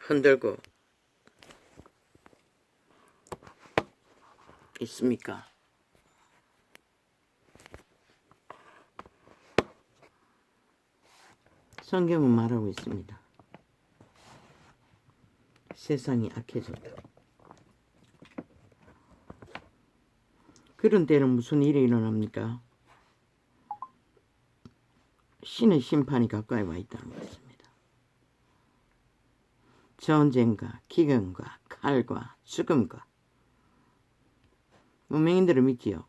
흔들고 있습니까? 성경은 말하고 있습니다. 세상이 악해졌다. 그런 때는 무슨 일이 일어납니까? 신의 심판이 가까이 와 있다는 것입니다. 전쟁과 기근과 칼과 죽음과 문명인들을 믿지요.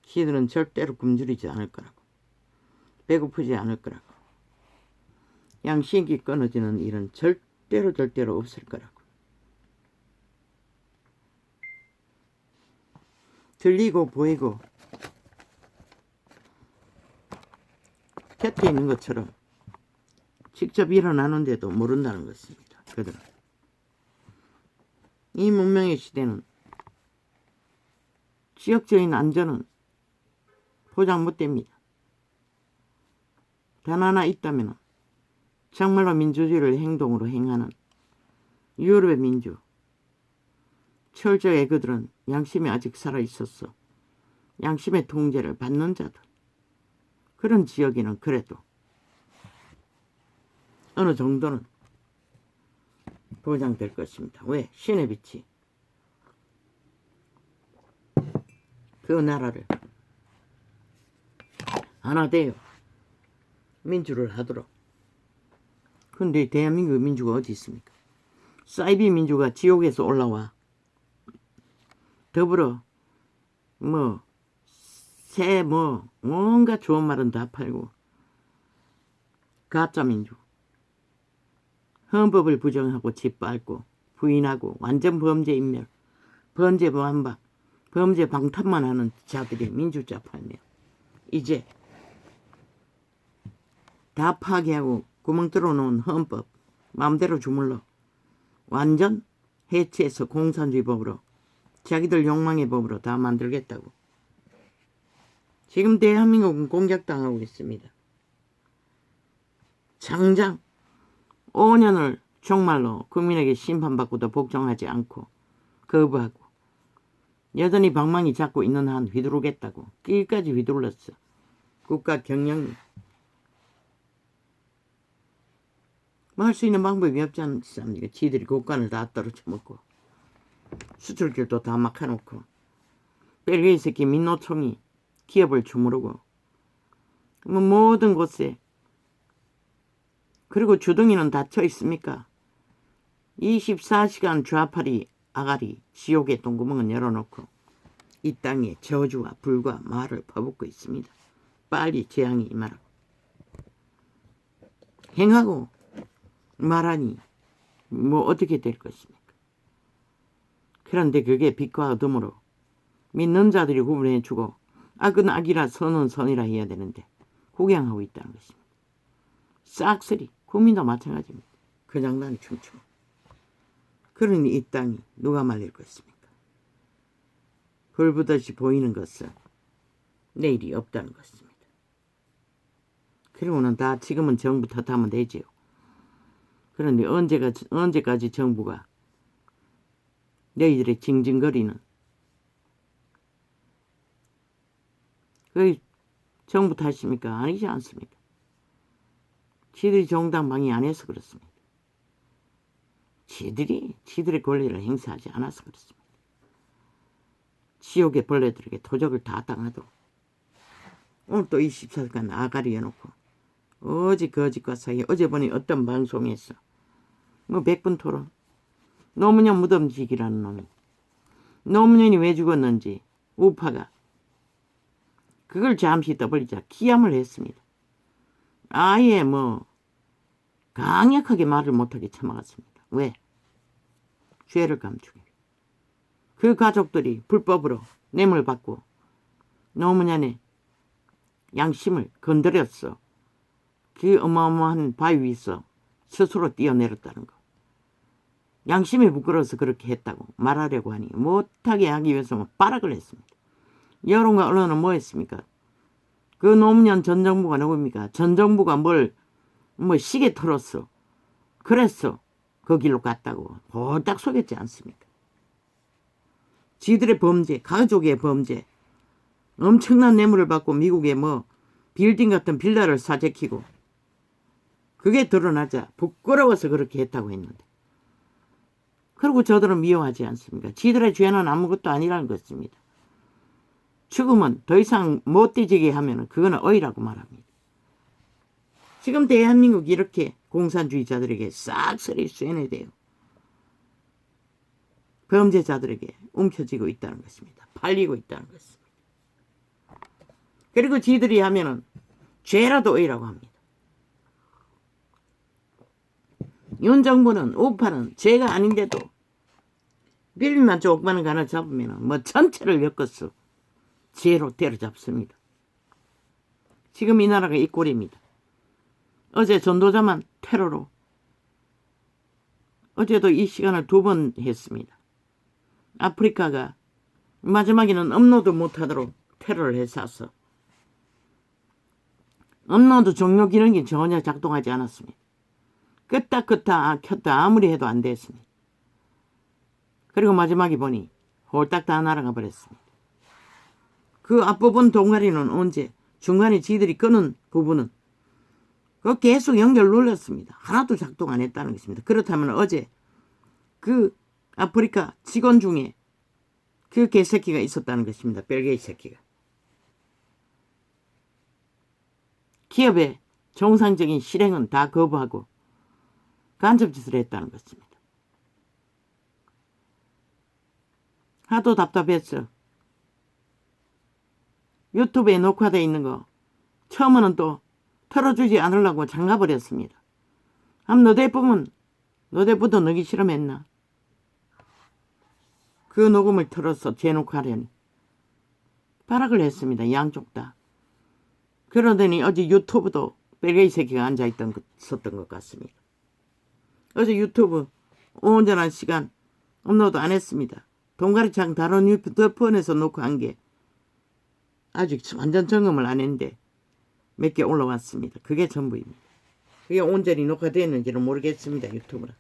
시들은 절대로 굶주리지 않을 거라고, 배고프지 않을 거라고, 양식이 끊어지는 일은 절대로 없을 거라고. 들리고 보이고 곁에 있는 것처럼 직접 일어나는데도 모른다는 것입니다. 그들은. 이 문명의 시대는 지역적인 안전은 보장 못됩니다. 단 하나 있다면 정말로 민주주의를 행동으로 행하는 유럽의 민주, 철저히 그들은 양심이 아직 살아있었어. 양심의 통제를 받는 자들, 그런 지역에는 그래도 어느 정도는 보장될 것입니다. 왜? 신의 빛이 그 나라를 하나 되어 민주를 하도록. 근데 대한민국 민주가 어디 있습니까? 사이비 민주가 지옥에서 올라와 더불어 뭔가 좋은 말은 다 팔고 가짜 민주, 헌법을 부정하고 짓밟고 부인하고 완전 범죄 인멸, 범죄 완박, 범죄 방탄만 하는 자들이 민주자 팔며 이제 다 파괴하고 구멍 뚫어놓은 헌법 마음대로 주물러 완전 해체해서 공산주의 법으로 자기들 욕망의 법으로 다 만들겠다고. 지금 대한민국은 공격당하고 있습니다. 장장 5년을 정말로 국민에게 심판받고도 복종하지 않고 거부하고 여전히 방망이 잡고 있는 한 휘두르겠다고 끝까지 휘둘렀어. 국가 경영이 뭐 할 수 있는 방법이 없지 않습니까? 지들이 국간을 다 떨어져 먹고 수출길도 다 막아놓고 벨기에 새끼 민노총이 기업을 주무르고 모든 곳에, 그리고 주둥이는 닫혀 있습니까? 24시간 좌파리 아가리 지옥의 똥구멍은 열어놓고 이 땅에 저주와 불과 말을 퍼붓고 있습니다. 빨리 재앙이 임하라고. 행하고 말하니 뭐 어떻게 될 것입니까? 그런데 그게 빛과 어둠으로 믿는 자들이 구분해주고 악은 악이라 선은 선이라 해야 되는데 구경하고 있다는 것입니다. 싹쓸이 국민도 마찬가지입니다. 그 장난이 춤추고. 그러니 이 땅이 누가 말릴 것입니까? 불보듯이 보이는 것은 내일이 없다는 것입니다. 그리고는 다 지금은 정부 탓하면 되지요. 그런데 언제까지 정부가 너희들의 징징거리는 그 정부 탓입니까? 아니지 않습니까? 지들이 정당 방위 안 해서 그렇습니다. 지들의 권리를 행사하지 않아서 그렇습니다. 지옥의 벌레들에게 도적을 다 당하도록 오늘 또 24시간 아가리 해놓고 어지 거짓과 사이. 어제 보니 어떤 방송에서 백분 토론, 노무현 무덤지기라는 놈이 노무현이 왜 죽었는지 우파가 그걸 잠시 떠벌리자 기함을 했습니다. 아예 강력하게 말을 못하게 참아갔습니다. 왜? 죄를 감추기. 그 가족들이 불법으로 뇌물 받고 노무현의 양심을 건드렸어. 그 어마어마한 바위 위에서 스스로 뛰어내렸다는 거. 양심이 부끄러워서 그렇게 했다고 말하려고 하니 못하게 하기 위해서 빠락을 했습니다. 여론과 언론은 뭐 했습니까? 그 노무현 전 정부가 누굽니까? 전 정부가 뭐 시계 털었어. 그랬어. 그 길로 갔다고 홀딱 속였지 않습니까? 지들의 범죄, 가족의 범죄, 엄청난 뇌물을 받고 미국에 빌딩 같은 빌라를 사재키고 그게 드러나자 부끄러워서 그렇게 했다고 했는데 그리고 저들은 미워하지 않습니까? 지들의 죄는 아무것도 아니라는 것입니다. 죽으면 더 이상 못 뒤지게 하면 그거는 어이라고 말합니다. 지금 대한민국 이렇게 공산주의자들에게 싹쓸이 쇠뇌돼요. 범죄자들에게 움켜쥐고 있다는 것입니다. 팔리고 있다는 것입니다. 그리고 지들이 하면은 죄라도 의라고 합니다. 윤 정부는 우파는 죄가 아닌데도 빌미만 조금만 하나 잡으면 전체를 엮어서 죄로 때려잡습니다. 지금 이 나라가 이 꼴입니다. 어제 전도자만 테러로 어제도 이 시간을 2번 했습니다. 아프리카가 마지막에는 업로드 못하도록 테러를 해서 업로드 종료 기능이 전혀 작동하지 않았습니다. 껐다 켰다 아무리 해도 안 됐습니다. 그리고 마지막에 보니 홀딱 다 날아가 버렸습니다. 그 앞부분 동아리는 언제 중간에 지들이 끄는 부분은 그 계속 연결 눌렀습니다. 하나도 작동 안 했다는 것입니다. 그렇다면 어제 그 아프리카 직원 중에 그 개새끼가 있었다는 것입니다. 벨게이 새끼가. 기업의 정상적인 실행은 다 거부하고 간접짓을 했다는 것입니다. 하도 답답했어. 유튜브에 녹화되어 있는 거 처음에는 또 털어주지 않으려고 잠가버렸습니다. 너대부도 너기 실험했나? 그 녹음을 틀어서 재녹화하려니 발악을 했습니다. 양쪽 다. 그러더니 어제 유튜브도 벨게이 새끼가 앉아있던 있었던 것 같습니다. 어제 유튜브 온전한 시간 업로드 안 했습니다. 동가리창 다른 휴대폰에서 녹화한 게 아직 완전 점검을 안 했는데 몇 개 올라왔습니다. 그게 전부입니다. 그게 온전히 녹화되었는지는 모르겠습니다. 유튜브라.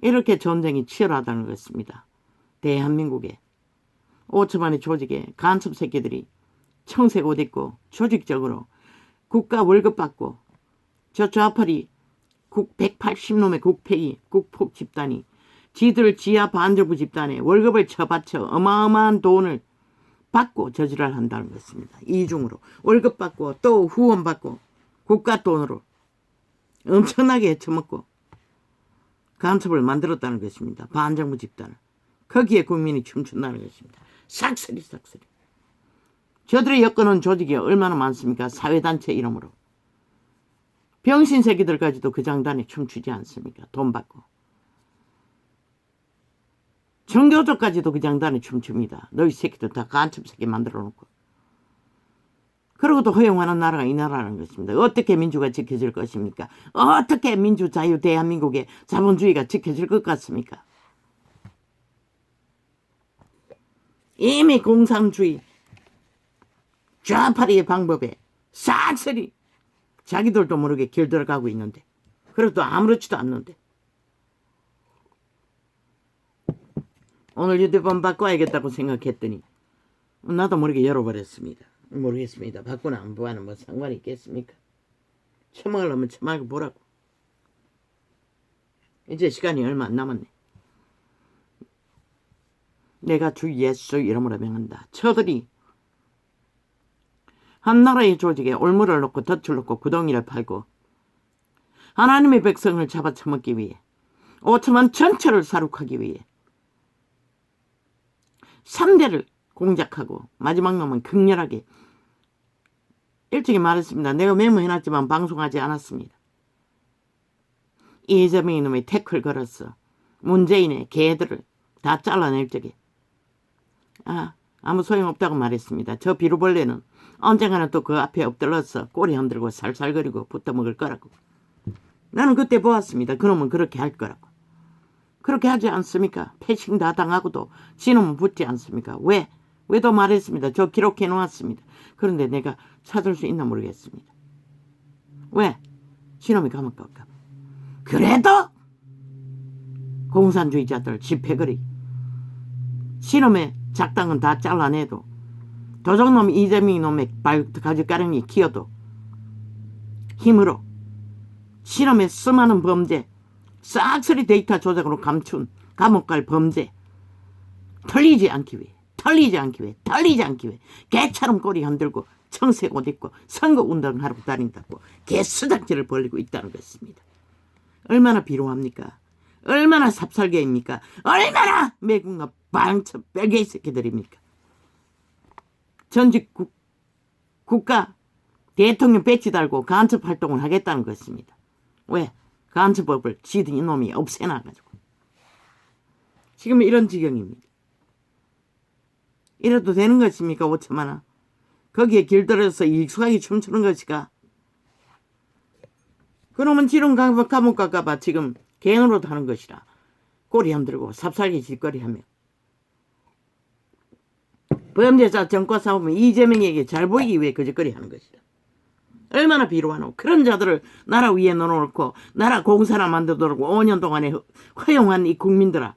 이렇게 전쟁이 치열하다는 것입니다. 대한민국에 5천만의 조직에 간첩 새끼들이 청색 옷 입고 조직적으로 국가 월급 받고 저 좌파리 180놈의 국패기 국폭 집단이 지들 지하 반정부 집단에 월급을 쳐바쳐 어마어마한 돈을 받고 저지랄 한다는 것입니다. 이중으로 월급 받고 또 후원 받고 국가 돈으로 엄청나게 해쳐먹고 간첩을 만들었다는 것입니다. 반정부 집단을. 거기에 국민이 춤춘다는 것입니다. 싹쓸이. 저들의 엮어놓은 조직이 얼마나 많습니까? 사회단체 이름으로. 병신 새끼들까지도 그 장단에 춤추지 않습니까? 돈 받고. 정교조까지도 그 장단에 춤춥니다. 너희 새끼들 다 간첩 새끼 만들어 놓고. 그리고 또 허용하는 나라가 이 나라라는 것입니다. 어떻게 민주가 지켜질 것입니까? 어떻게 민주 자유 대한민국의 자본주의가 지켜질 것 같습니까? 이미 공산주의 좌파리의 방법에 싹쓸이 자기들도 모르게 길 들어가고 있는데 그래도 아무렇지도 않는데 오늘 휴대폰 바꿔야겠다고 생각했더니 나도 모르게 열어버렸습니다. 모르겠습니다. 바꾸나 안 보아는 뭐 상관이 있겠습니까? 처먹으려면 처먹고 보라고. 이제 시간이 얼마 안 남았네. 내가 주 예수 이름으로 명한다. 저들이 한 나라의 조직에 올무를 놓고 덫을 놓고 구덩이를 팔고 하나님의 백성을 잡아쳐먹기 위해 5천만 전체를 사륙하기 위해 3대를 공작하고 마지막 놈은 극렬하게 일찍이 말했습니다. 내가 메모해놨지만 방송하지 않았습니다. 이재명이 놈의 태클 걸었어. 문재인의 개들을 다 잘라낼 적에 아무 소용없다고 말했습니다. 저 비루벌레는 언젠가는 또 그 앞에 엎드러서 꼬리 흔들고 살살거리고 붙어먹을 거라고. 나는 그때 보았습니다. 그놈은 그렇게 할 거라고. 그렇게 하지 않습니까? 패싱 다 당하고도 지놈은 붙지 않습니까? 왜? 왜도 말했습니다. 저 기록해 놓았습니다. 그런데 내가 찾을 수 있나 모르겠습니다. 왜? 신놈이 감옥 갈까 봐. 그래도 공산주의자들 집회거리 신놈의 작당은 다 잘라내도 도적놈 이재명 놈의 가죽가랑이 키워도 힘으로 신놈의 수많은 범죄 싹쓸이 데이터 조작으로 감춘 감옥 갈 범죄 털리지 않기 위해 개처럼 꼬리 흔들고 청색 옷 입고 선거운동하러 다닌다고 개수작질을 벌이고 있다는 것입니다. 얼마나 비루합니까? 얼마나 삽살개입니까? 얼마나 매국노 방처 뺄개이 새끼들입니까? 전직 국가 대통령 배지 달고 간첩 활동을 하겠다는 것입니다. 왜? 간첩법을 지든 이놈이 없애놔가지고. 지금 이런 지경입니다. 이래도 되는 것입니까? 5천만 원. 거기에 길들여서 익숙하게 춤추는 것이가. 그러면 지름 감옥 갈까봐 지금 개인으로 하는 것이라. 꼬리 흔들고 삽살개 짓거리하며. 범죄자 정과 싸우면 이재명에게 잘 보이기 위해 거짓거리 하는 것이다. 얼마나 비루하노. 그런 자들을 나라 위에 넣어놓고 나라 공사나 만들도록 5년 동안에 허용한 이 국민들아.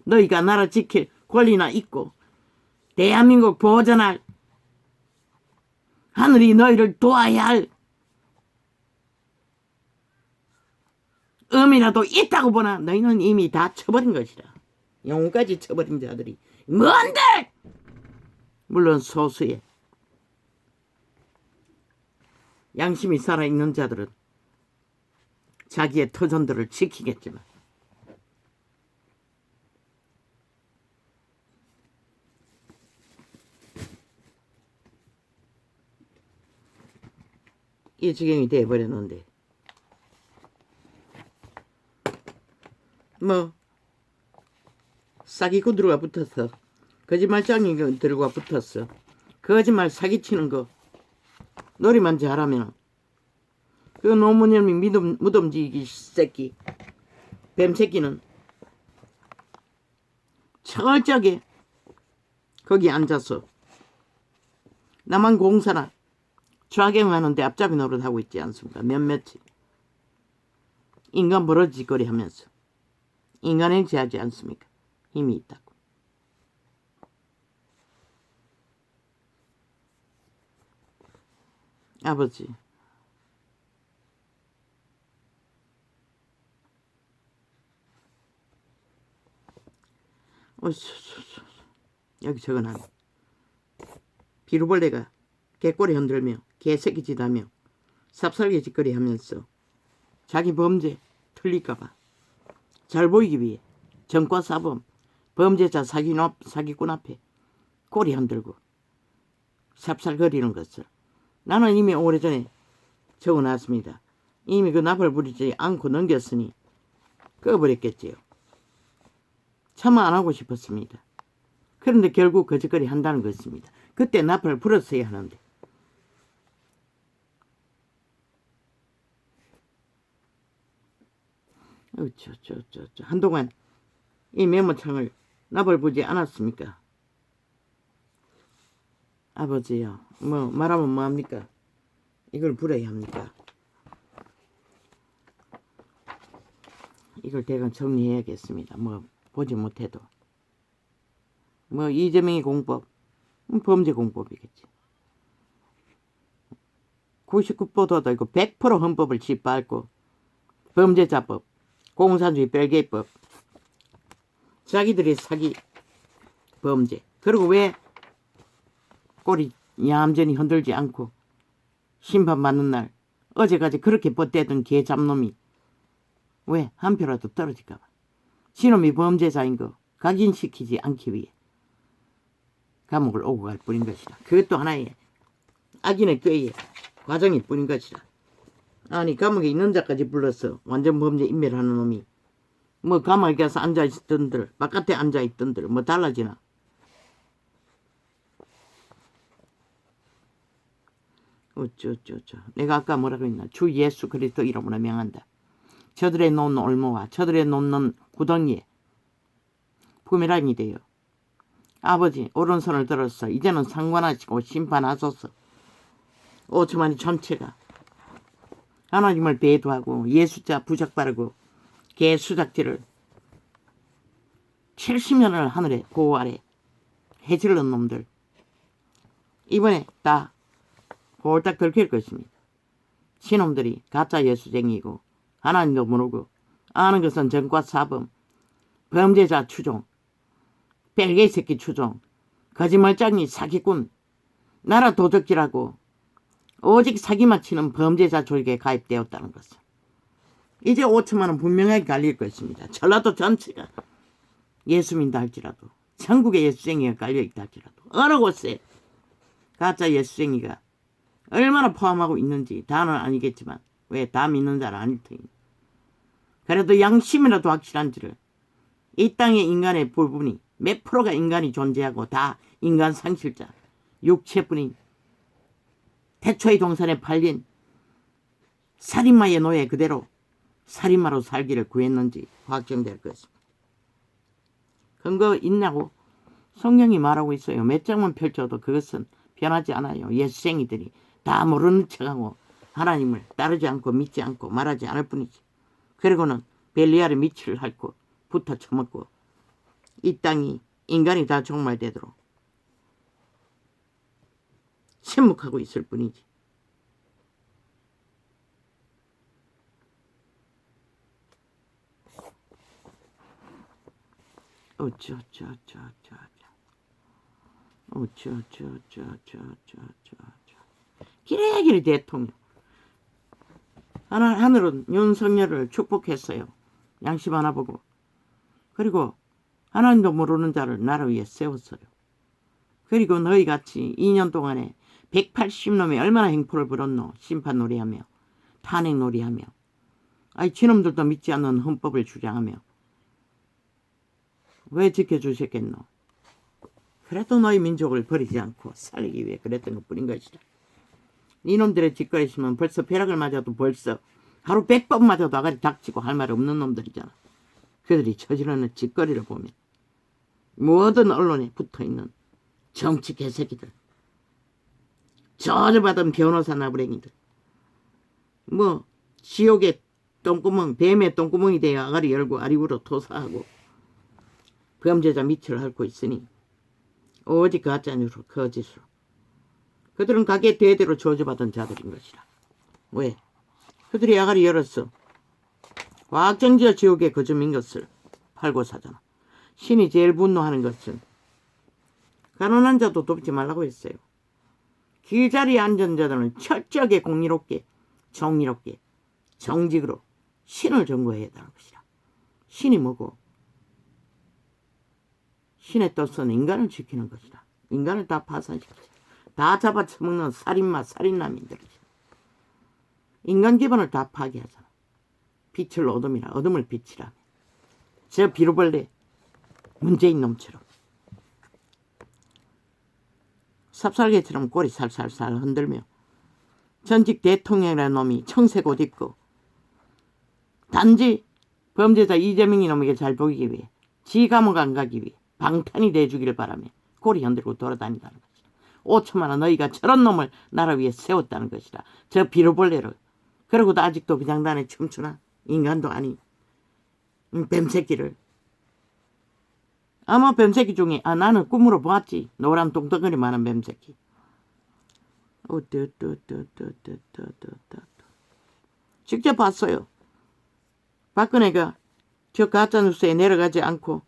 너희가 나라 지킬 권리나 있고 대한민국 보존할 하늘이 너희를 도와야 할 의미라도 있다고 보나. 너희는 이미 다 쳐버린 것이라. 영혼까지 쳐버린 자들이 뭔데? 물론 소수의 양심이 살아있는 자들은 자기의 터전들을 지키겠지만 이 지경이 돼버렸는데 뭐 사기꾼들과 붙어서 거짓말장이들과 붙었어. 거짓말 사기치는 거 놀이만 잘하면 그 노무현이 무덤지기 새끼 뱀새끼는 철저하게 거기 앉아서 남한 공사나 좌경하는데 앞잡이 노릇하고 있지 않습니까? 몇몇이 인간 버러지거리 하면서 인간 행세하지 않습니까? 힘이 있다고. 아버지 여기 적어놔. 비루벌레가 개꼬리 흔들며 개새끼 짓하며 삽살개 짓거리 하면서 자기 범죄 틀릴까봐 잘 보이기 위해 정과 사범 범죄자 사기꾼 앞에 꼬리 흔들고 삽살거리는 것을 나는 이미 오래전에 적어놨습니다. 이미 그 납을 부리지 않고 넘겼으니 꺼버렸겠지요. 참아 안 하고 싶었습니다. 그런데 결국 거짓거리 한다는 것입니다. 그때 납을 불었어야 하는데 한동안 이 메모창을 납을 부지 않았습니까? 아버지요. 뭐 말하면 뭐합니까? 이걸 불어야 합니까? 이걸 대강 정리해야겠습니다. 뭐 보지 못해도 뭐 이재명의 공법 범죄 공법이겠지. 99%도 이거 100% 헌법을 짓밟고 범죄자법 공산주의 별개법 자기들이 사기 범죄 그리고 왜 꼬리 얌전히 흔들지 않고 심판받는 날 어제까지 그렇게 뻗대던 개 잡놈이 왜 한 표라도 떨어질까봐 지놈이 범죄자인 거 각인시키지 않기 위해 감옥을 오고 갈 뿐인 것이다. 그것도 하나의 악인의 꾀의 과정일 뿐인 것이다. 아니 감옥에 있는 자까지 불러서 완전 범죄 인멸하는 놈이 뭐 감옥에 가서 앉아있던들 바깥에 앉아있던들 뭐 달라지나. 어쩌 내가 아까 뭐라고 했나. 주 예수 그리스도 이름으로 명한다. 저들의 놓는 올무와 저들의 놓는 구덩이에 부메랑이 되어 아버지 오른손을 들어서 이제는 상관하시고 심판하소서. 5천만이 전체가 하나님을 배도하고 예수자 부적 바르고 개 수작질을 70년을 하늘에 고호 아래 해질른 놈들 이번에 다 홀딱 들킬 것입니다. 신놈들이 가짜 예수쟁이고 하나님도 모르고 아는 것은 전과 사범, 범죄자 추종, 벨개 새끼 추종, 거짓말쟁이 사기꾼, 나라 도적질하고 오직 사기만 치는 범죄자 조직에 가입되었다는 것을 이제 5천만은 분명하게 갈릴 것입니다. 전라도 전체가 예수 믿다 할지라도 천국에 예수쟁이가 깔려있다 할지라도 어느 곳에 가짜 예수쟁이가 얼마나 포함하고 있는지 다는 아니겠지만 왜 다 믿는 자는 아닐 테니 그래도 양심이라도 확실한지를 이 땅의 인간의 부분이 몇 프로가 인간이 존재하고 다 인간 상실자 육체뿐인 태초의 동산에 팔린 살인마의 노예 그대로 살인마로 살기를 구했는지 확정될 것입니다. 근거 있냐고 성경이 말하고 있어요. 몇 장만 펼쳐도 그것은 변하지 않아요. 예수쟁이들이 다 모르는 척하고 하나님을 따르지 않고 믿지 않고 말하지 않을 뿐이지. 그리고는 벨리알의 밑을 핥고 붙어 처먹고 이 땅이 인간이 다 종말되도록 침묵하고 있을 뿐이지. 기레기레 대통령 하늘은 윤석열을 축복했어요. 양심 하나 보고. 그리고 하나님도 모르는 자를 나를 위해 세웠어요. 그리고 너희같이 2년 동안에 180놈이 얼마나 행포를 부렸노. 심판 놀이하며 탄핵 놀이하며 아이 지놈들도 믿지 않는 헌법을 주장하며 왜 지켜주셨겠노. 그래도 너희 민족을 버리지 않고 살리기 위해 그랬던 것뿐인 것이다. 이놈들의 짓거리시면 벌써 벼락을 맞아도 벌써 하루 100번 맞아도 아가리 닥치고 할 말 없는 놈들이잖아. 그들이 저지르는 짓거리를 보면 모든 언론에 붙어있는 정치 개새끼들, 저주받은 변호사 나부랭이들, 뭐 지옥의 똥구멍, 뱀의 똥구멍이 되어 아가리 열고 아리우로 토사하고 범죄자 밑을 핥고 있으니 오직 가짜뉴로 거짓으로 그들은 가게 대대로 저주받은 자들인 것이라. 왜? 그들이 아가리 열었어. 확정지어 지옥의 거점인 것을 팔고 사잖아. 신이 제일 분노하는 것은 가난한 자도 돕지 말라고 했어요. 길자리에 앉은 자들은 철저하게 공의롭게 정의롭게 정직으로 신을 전거해야 하는 것이라. 신이 뭐고? 신의 뜻은 인간을 지키는 것이다. 인간을 다 파산시키자. 다 잡아쳐먹는 살인마 살인남인들이지. 인간 기반을 다 파괴하잖아. 빛을 어둠이라 어둠을 빛이라며. 저 비루벌레 문재인 놈처럼 삽살개처럼 꼬리 살살살 흔들며 전직 대통령이라는 놈이 청색 옷 입고 단지 범죄자 이재명이 놈에게 잘 보이기 위해 지 감옥 안 가기 위해 방탄이 돼주기를 바라며 꼬리 흔들고 돌아다닌다는 것이다. 5천만 원 너희가 저런 놈을 나라 위에 세웠다는 것이다. 저 비루벌레를. 그러고도 아직도 비장단에 춤추나? 인간도 아니 뱀새끼를. 아마 뱀새끼 중에 나는 꿈으로 보았지. 노란 똥덩어리 많은 뱀새끼. 직접 봤어요. 박근혜가 저 가짜뉴스에 내려가지 않고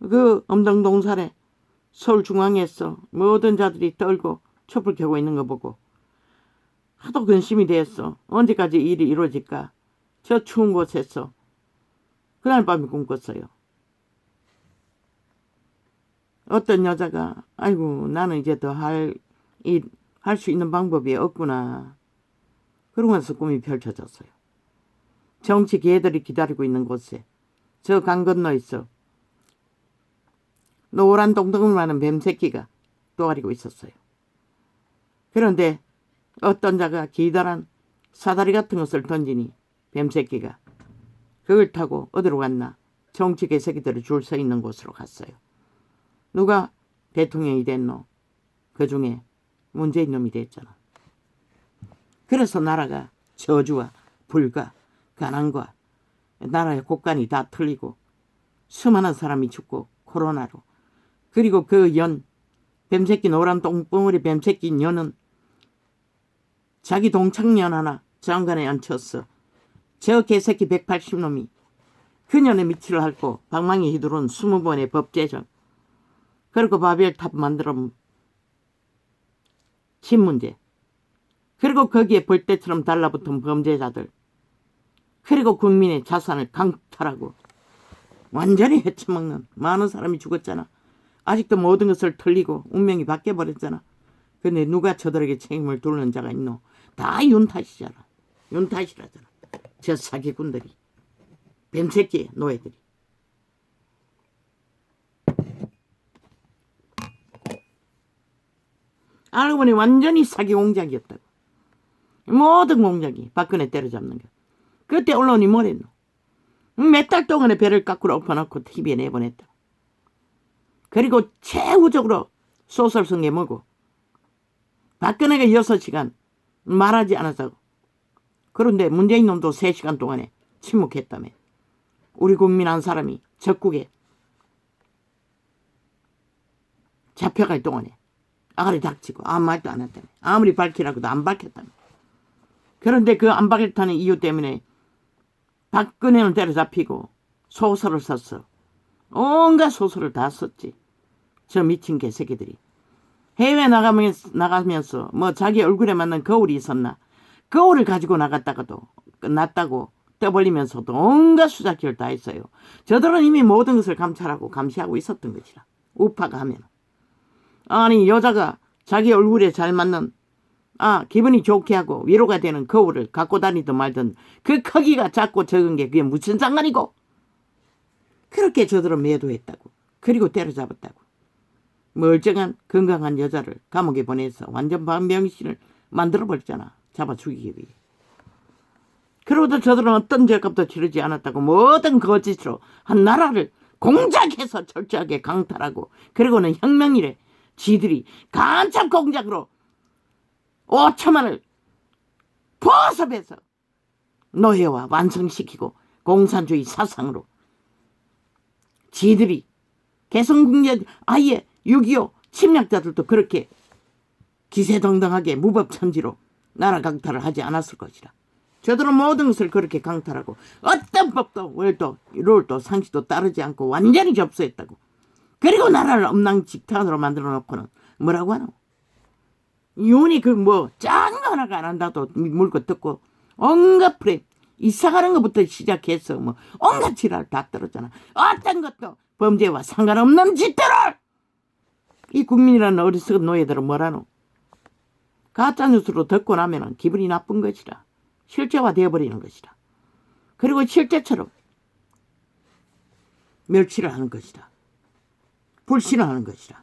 그 엄동동산에 서울중앙에서 모든 자들이 떨고 촛불 켜고 있는 거 보고 하도 근심이 됐어. 언제까지 일이 이루어질까. 저 추운 곳에서 그날 밤에 꿈꿨어요. 어떤 여자가 아이고 나는 이제 더 할 수 있는 방법이 없구나. 그러면서 꿈이 펼쳐졌어요. 정치 개들이 기다리고 있는 곳에 저 강 건너 있어 노란 동동을 많은 뱀새끼가 또아리고 있었어요. 그런데 어떤 자가 기다란 사다리 같은 것을 던지니 뱀새끼가 그걸 타고 어디로 갔나? 정치 개새끼들이 줄 서 있는 곳으로 갔어요. 누가 대통령이 됐노? 그중에 문재인 놈이 됐잖아. 그래서 나라가 저주와 불과 가난과 나라의 곳간이 다 틀리고 수많은 사람이 죽고 코로나로. 그리고 그 연 뱀새끼 노란 똥덩어리 뱀새끼 년은 자기 동창년 하나 장관에 앉혔어. 저 개새끼 180놈이 그년의 미치를 핥고 방망이 휘두른 20번의 법 제정. 그리고 바벨탑 만들어 친 문제. 그리고 거기에 벌떼처럼 달라붙은 범죄자들. 그리고 국민의 자산을 강탈하고 완전히 헤쳐먹는 많은 사람이 죽었잖아. 아직도 모든 것을 털리고 운명이 바뀌어버렸잖아. 근데 누가 저들에게 책임을 두는 자가 있노? 다 윤 탓이잖아. 윤 탓이라잖아. 저 사기꾼들이. 뱀새끼 노예들이. 알고 보니 완전히 사기 공작이었다고. 모든 공작이 박근혜 때려잡는 거. 그때 언론이 뭐랬노? 몇 달 동안에 배를 거꾸로 엎어놓고 TV에 내보냈다. 그리고 최후적으로 소설쓴 게 뭐고? 박근혜가 6시간 말하지 않았다고. 그런데 문재인 놈도 3시간 동안에 침묵했다며. 우리 국민 한 사람이 적국에 잡혀갈 동안에 아가리 닥치고 아무 말도 안 했다며. 아무리 밝히라고도 안 밝혔다며. 그런데 그 안 밝혔다는 이유 때문에 박근혜는 때려잡히고 소설을 썼어. 온갖 소설을 다 썼지. 저 미친 개새끼들이. 해외 나가면서 뭐 자기 얼굴에 맞는 거울이 있었나. 거울을 가지고 나갔다가도 끝났다고 떠벌리면서도 온갖 수작기를 다 했어요. 저들은 이미 모든 것을 감찰하고 감시하고 있었던 것이라. 우파가 하면. 아니 여자가 자기 얼굴에 잘 맞는 기분이 좋게 하고 위로가 되는 거울을 갖고 다니든 말든 그 크기가 작고 적은 게 그게 무슨 상관이고. 그렇게 저들은 매도했다고. 그리고 때려잡았다고. 멀쩡한 건강한 여자를 감옥에 보내서 완전 반병신을 만들어버렸잖아. 잡아 죽이기 위해. 그러고도 저들은 어떤 죄값도 치르지 않았다고 모든 거짓으로 한 나라를 공작해서 철저하게 강탈하고 그리고는 혁명이래. 지들이 간첩 공작으로 5천만을 포섭해서 노예화 완성시키고 공산주의 사상으로 지들이 개성공략 아예 6.25 침략자들도 그렇게 기세등등하게 무법천지로 나라 강탈을 하지 않았을 것이라. 저들은 모든 것을 그렇게 강탈하고 어떤 법도 월도 룰도 상식도 따르지 않고 완전히 접수했다고. 그리고 나라를 엄랑직탄으로 만들어 놓고는 뭐라고 하노? 윤이 작은 거 하나가 안 한다도 물고 뜯고 온갖 프레임 이사가는 것부터 시작해서 온갖 지랄 다 떨었잖아. 어떤 것도 범죄와 상관없는 짓들을 이 국민이라는 어리석은 노예들은 뭐라노? 가짜뉴스로 듣고 나면 기분이 나쁜 것이라. 실제화 되어버리는 것이라. 그리고 실제처럼 멸치를 하는 것이라. 불신을 하는 것이라.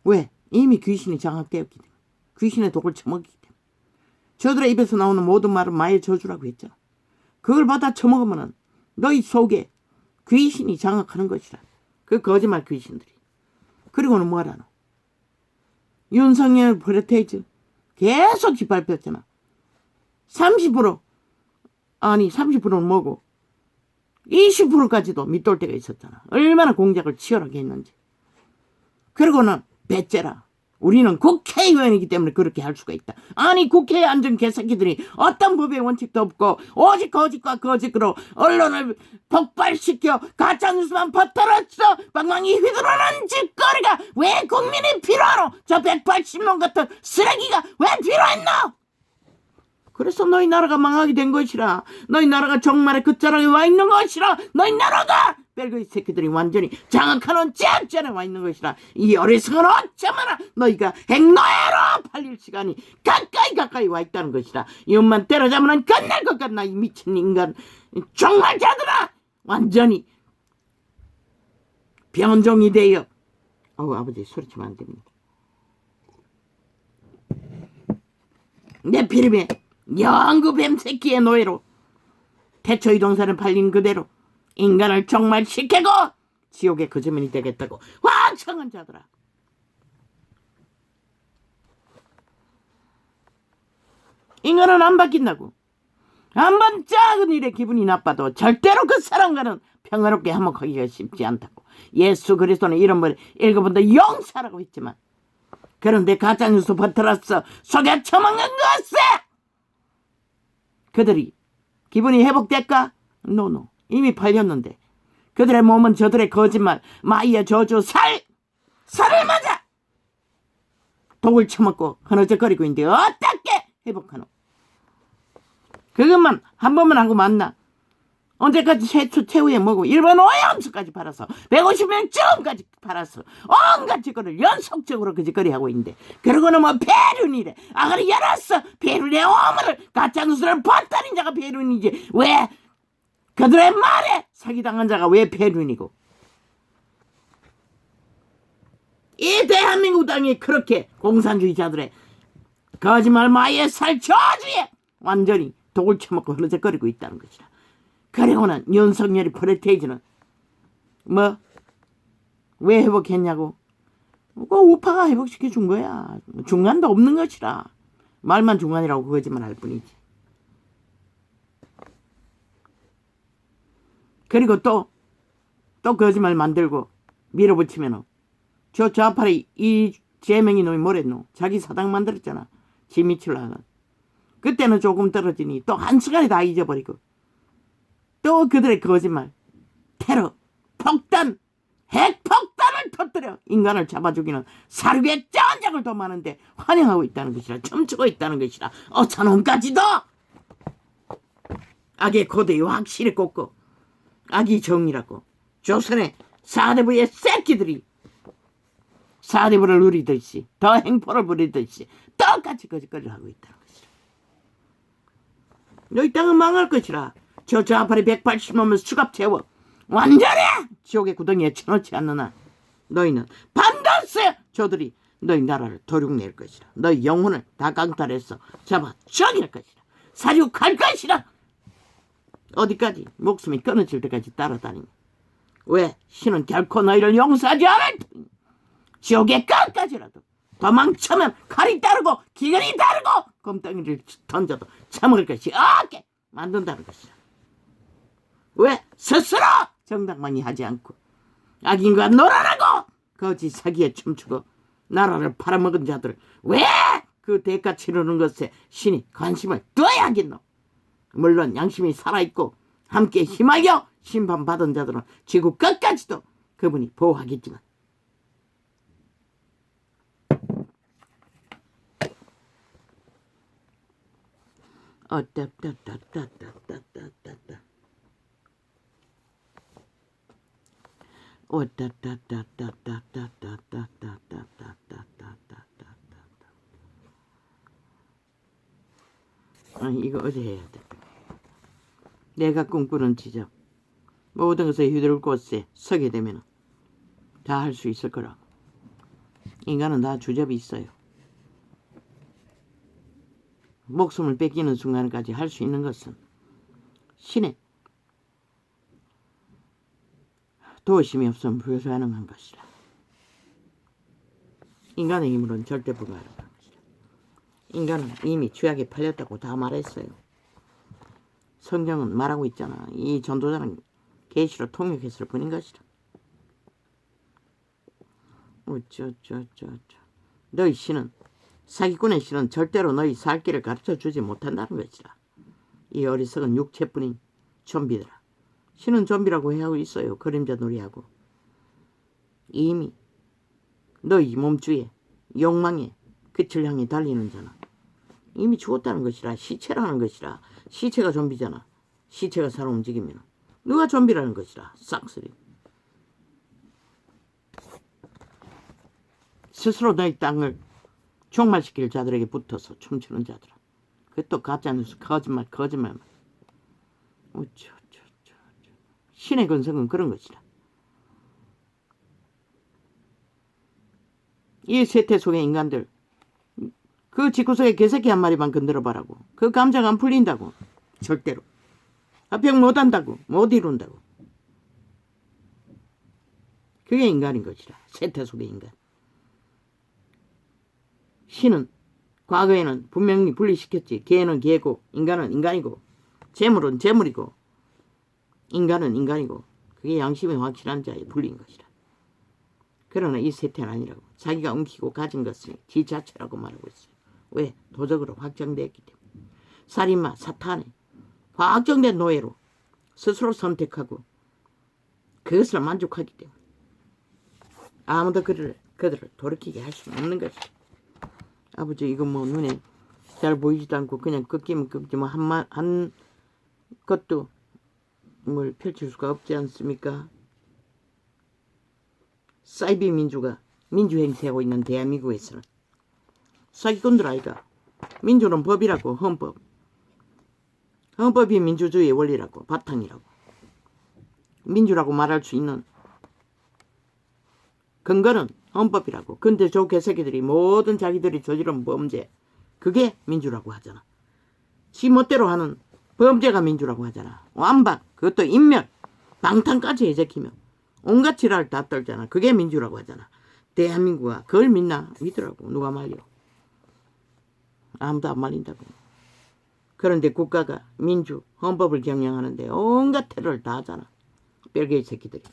왜? 이미 귀신이 장악되었기 때문에. 귀신의 독을 처먹기 때문에. 저들의 입에서 나오는 모든 말은 마의 저주라고 했죠. 그걸 받아 처먹으면 너희 속에 귀신이 장악하는 것이라. 그 거짓말 귀신들이. 그리고는 뭐하라노? 윤석열 프레테이즈 계속 짓밟혔잖아. 30% 아니 30%는 뭐고 20%까지도 밑돌 때가 있었잖아. 얼마나 공작을 치열하게 했는지. 그리고는 배째라. 우리는 국회의원이기 때문에 그렇게 할 수가 있다. 아니 국회에 앉은 개새끼들이 어떤 법의 원칙도 없고 오직 거짓과 거짓으로 언론을 폭발시켜 가짜뉴스만 퍼뜨렸어. 방망이 휘두르는 짓거리가 왜 국민이 필요하노? 저 180명 같은 쓰레기가 왜 필요했노? 그래서 너희 나라가 망하게 된 것이라. 너희 나라가 정말의 끝자락에 와 있는 것이라. 너희 나라가 벨그이 새끼들이 완전히 장악하는 짠짠에 와 있는 것이라. 이 어리석은 어쩌마나 너희가 핵노예로 팔릴 시간이 가까이 와 있다는 것이라. 이것만 때려잡으면 끝날 것 같나 이 미친 인간 정말 자들아. 완전히 변종이 되어. 아버지 소리치면 안 됩니다. 내 피름에 영구 뱀새끼의 노예로 태초이동산을 팔린 그대로 인간을 종말시키고 지옥의 거저면이 되겠다고 환청한 자들아. 인간은 안 바뀐다고. 한 번 작은 일에 기분이 나빠도 절대로 그 사람과는 평화롭게 화목하기가 쉽지 않다고. 예수 그리스도는 이런 말 읽어본다 용서라고 했지만, 그런데 가짜뉴스 퍼뜨렸어 속여 처먹는 것에 그들이 기분이 회복될까? 노노. 이미 팔렸는데 그들의 몸은 저들의 거짓말, 마이의 저주, 살을 맞아 독을 처먹고 흐느적거리고 있는데 어떻게 회복하노? 그것만 한 번만 하고 만나. 언제까지 최후에 뭐고 일본 오염수까지 팔아서 150명쯤까지 팔아서 온갖 짓거리를 연속적으로 그 짓거리 하고 있는데, 그러고는 뭐 배륜이래. 아가리 열었어. 배륜의 오물을 가짜뉴스를 퍼뜨린 자가 배륜이지. 왜 그들의 말에 사기당한 자가 왜 배륜이고? 이 대한민국 땅이 그렇게 공산주의자들의 거짓말 마의 살 저주에 완전히 독을 처먹고 흐느적거리고 있다는 것이라. 그리고는 윤석열이 프레테이지는 뭐 왜 회복했냐고? 그 우파가 회복시켜 준 거야. 중간도 없는 것이라. 말만 중간이라고 그거지만 할 뿐이지. 그리고 또 거짓말 만들고 밀어붙이면은 저 좌파리 이 제명이 놈이 뭐랬노? 자기 사당 만들었잖아. 지 미칠라는. 그때는 조금 떨어지니 또 한순간에 다 잊어버리고, 또 그들의 거짓말, 테러, 폭탄, 핵폭탄을 터뜨려 인간을 잡아 죽이는 사륙의 전쟁을 더 많은데 환영하고 있다는 것이라. 춤추고 있다는 것이라. 어처놈까지도 악의 고대에 확실히 꽂고 악이 정이라고 조선의 사대부의 새끼들이 사대부를 누리듯이 더 행포를 부리듯이 똑같이 거짓거리를 하고 있다는 것이라. 너희 땅은 망할 것이라. 저 좌파리 180놈을 수갑 채워 완전히 지옥의 구덩이에 쳐넣지 않는 한 너희는 반드시 저들이 너희 나라를 도륙낼 것이라. 너희 영혼을 다 강탈해서 잡아 죽일 것이라. 사륙할 것이라. 어디까지? 목숨이 끊어질 때까지 따라다니니. 왜? 신은 결코 너희를 용서하지 않을 테니 지옥의 끝까지라도 도망치면 칼이 따르고 기근이 따르고 곰덩이를 던져도 처먹을 것이 없게 만든다는 것이라. 왜? 스스로 정당만이 하지 않고 악인과 놀아나고 거짓 사기에 춤추고 나라를 팔아먹은 자들을 왜 그 대가 치르는 것에 신이 관심을 둬야 하겠노? 물론 양심이 살아있고 함께 힘하여 심판받은 자들은 지구 끝까지도 그분이 보호하겠지만, 이거 어디 해야 돼? 내가 꿈꾸는 지적, 모든 것을 휘두를 곳에 서게 되면 다 할 수 있을 거라. 인간은 다 주접이 있어요. 목숨을 뺏기는 순간까지 할 수 있는 것은 신의 도우심이 없으면 불가능한 것이라. 인간의 힘으로는 절대 불가능한 것이라. 인간은 이미 죄악에 팔렸다고 다 말했어요. 성경은 말하고 있잖아. 이 전도자는 계시로 통역했을 뿐인 것이라. 너희 신은, 사기꾼의 신은 절대로 너희 살 길을 가르쳐주지 못한다는 것이라. 이 어리석은 육체뿐인 좀비들아. 신은 좀비라고 하고 있어요. 그림자 놀이하고. 이미 너희 몸주에 욕망에 끝을 향해 달리는 자는 이미 죽었다는 것이라. 시체라는 것이라. 시체가 좀비잖아. 시체가 살아 움직이면 누가 좀비라는 것이라. 싹쓸이. 스스로 너희 땅을 종말시킬 자들에게 붙어서 춤추는 자들아. 그것도 가짜뉴스, 거짓말만. 신의 근성은 그런 것이라. 이 세태 속의 인간들, 그 집구석에 개새끼 한 마리만 건드려봐라고. 그 감자가 안 풀린다고. 절대로. 합병 못한다고. 못 이룬다고. 그게 인간인 것이라. 세태 속의 인간. 신은 과거에는 분명히 분리시켰지. 개는 개고 인간은 인간이고 재물은 재물이고 인간은 인간이고 그게 양심이 확실한 자의 분리인 것이라. 그러나 이 세태는 아니라고. 자기가 엉키고 가진 것을 지 자체라고 말하고 있어요. 왜? 도적으로 확정되었기 때문에. 살인마, 사탄의 확정된 노예로 스스로 선택하고 그것을 만족하기 때문에 아무도 그들을 돌이키게 할 수는 없는 것이죠. 아버지 이거 뭐 눈에 잘 보이지도 않고 그냥 꺾이면 꺾지만 한 것도 뭘 펼칠 수가 없지 않습니까? 사이비 민주가 민주 행세하고 있는 대한민국에서는 사기꾼들 아이가. 민주는 법이라고. 헌법이 민주주의의 원리라고. 바탕이라고. 민주라고 말할 수 있는 근거는 헌법이라고. 근데 저 개새끼들이 모든 자기들이 저지른 범죄 그게 민주라고 하잖아. 지 멋대로 하는 범죄가 민주라고 하잖아. 완박 그것도 인멸 방탄까지 해제키며 온갖 지랄 다 떨잖아. 그게 민주라고 하잖아. 대한민국아 그걸 믿나? 믿으라고. 누가 말려. 아무도 안 말린다고. 그런데 국가가 민주 헌법을 경영하는데 온갖 테러를 다 하잖아. 뺄개이 새끼들이.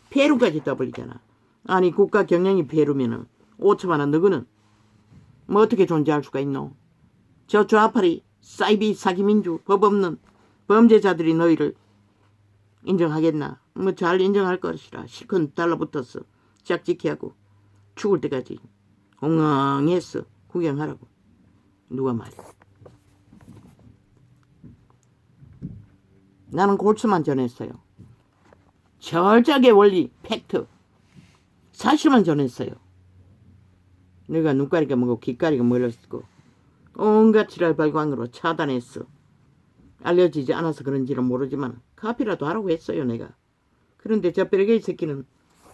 폐루까지 떠버리잖아. 아니 국가 경영이 폐루면은 5천만 원 너그는 뭐 어떻게 존재할 수가 있노? 저 좌파리 사이비 사기민주 법 없는 범죄자들이 너희를 인정하겠나? 뭐 잘 인정할 것이라. 실컷 달라붙었어. 짝짓기 하고 죽을 때까지 엉엉했어. 구경하라고. 누가 말이야. 나는 골수만 전했어요. 철저하게 원리, 팩트, 사실만 전했어요. 내가 눈가리가 뭐고 귓가리가 멀었고 온갖 지랄 발광으로 차단했어. 알려지지 않아서 그런지는 모르지만 카피라도 하라고 했어요 내가. 그런데 저 뺄개이 새끼는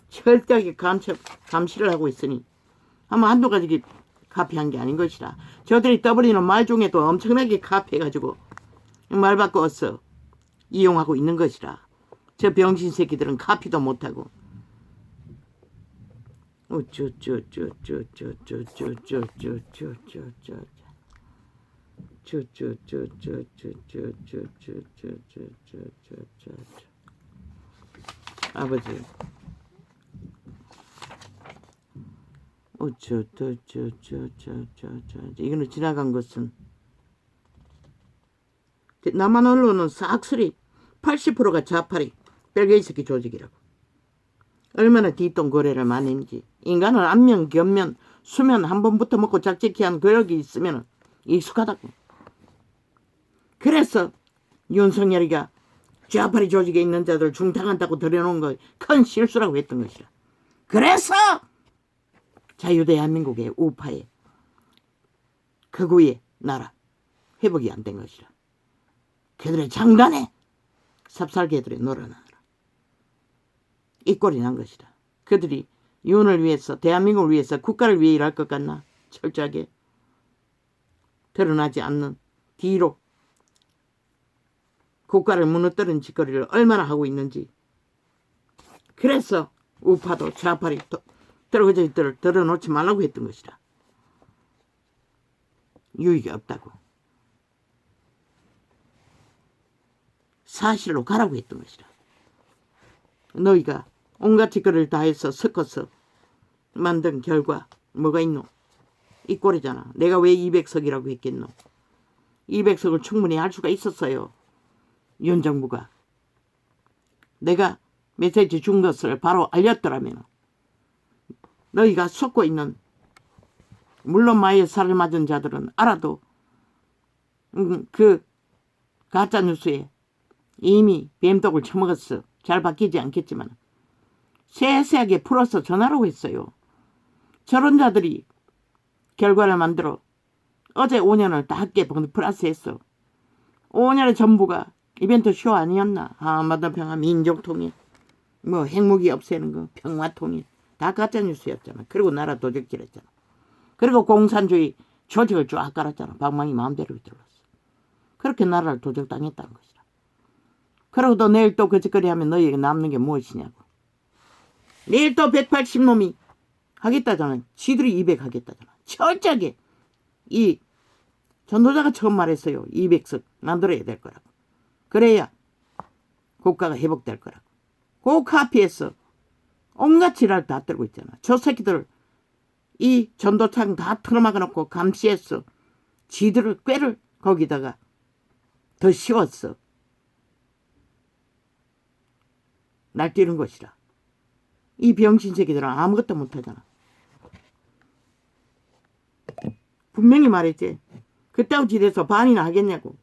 철저하게 감시를 하고 있으니 아마 한두 가지 카피한 게 아닌 것이라. 저들이 떠버리는 말 중에도 엄청나게 카피해가지고 말 바꿔서 이용하고 있는 것이라. 저 병신 새끼들은 카피도 못하고 아버지 이거는 지나간 것은 남한 언론은 싹쓸이 80%가 좌파리 뺄개이 새끼 조직이라고. 얼마나 뒷돈 거래를 많이 했는지. 인간은 안면 곁면 수면 한 번부터 먹고 작짓기 한 그력이 있으면 익숙하다고. 그래서 윤석열이가 좌파리 조직에 있는 자들 중탕한다고 들여놓은 거 큰 실수라고 했던 것이라. 그래서 자유대한민국의 우파의 극우의 나라 회복이 안 된 것이라. 걔들의 장단에 삽살개들이 놀아나느라 이 꼴이 난 것이다. 그들이 윤을 위해서 대한민국을 위해서 국가를 위해 일할 것 같나? 철저하게 드러나지 않는 뒤로 국가를 무너뜨린 짓거리를 얼마나 하고 있는지. 그래서 우파도 좌파리 들어거지들을 들어놓지 말라고 했던 것이다. 유익이 없다고. 사실로 가라고 했던 것이다. 너희가 온갖 짓거리를 다 해서 섞어서 만든 결과 뭐가 있노? 이 꼴이잖아. 내가 왜 200석이라고 했겠노? 200석을 충분히 할 수가 있었어요. 윤 정부가. 내가 메시지 준 것을 바로 알렸더라면 너희가 섞고 있는 물론 마의 살을 맞은 자들은 알아도 그 가짜뉴스에 이미 뱀독을 처먹었어. 잘 바뀌지 않겠지만 세세하게 풀어서 전하라고 했어요. 저런 자들이 결과를 만들어 어제 5년을 다 함께 플러스했어. 5년의 전부가 이벤트 쇼 아니었나? 한반도 평화 민족통일 뭐 핵무기 없애는 거 평화통일 다 가짜뉴스였잖아. 그리고 나라 도적질했잖아. 그리고 공산주의 조직을 쫙 깔았잖아. 방망이 마음대로 들어갔어. 그렇게 나라를 도적당했다는 것이라. 그러고 또 내일 또 그 짓거리 하면 너희에게 남는 게 무엇이냐고. 내일 또 180놈이 하겠다잖아. 지들이 200 하겠다잖아. 철저하게 이 전도자가 처음 말했어요. 200석 만들어야 될 거라고. 그래야 국가가 회복될 거라고. 그 카피에서 온갖 지랄 다 떨고 있잖아. 저 새끼들 이 전도창 다 틀어막아 놓고 감시했어. 지들을 꾀를 거기다가 더 씌웠어. 날뛰는 것이라. 이 병신 새끼들은 아무것도 못하잖아. 분명히 말했지. 그따구 지대서 반이나 하겠냐고.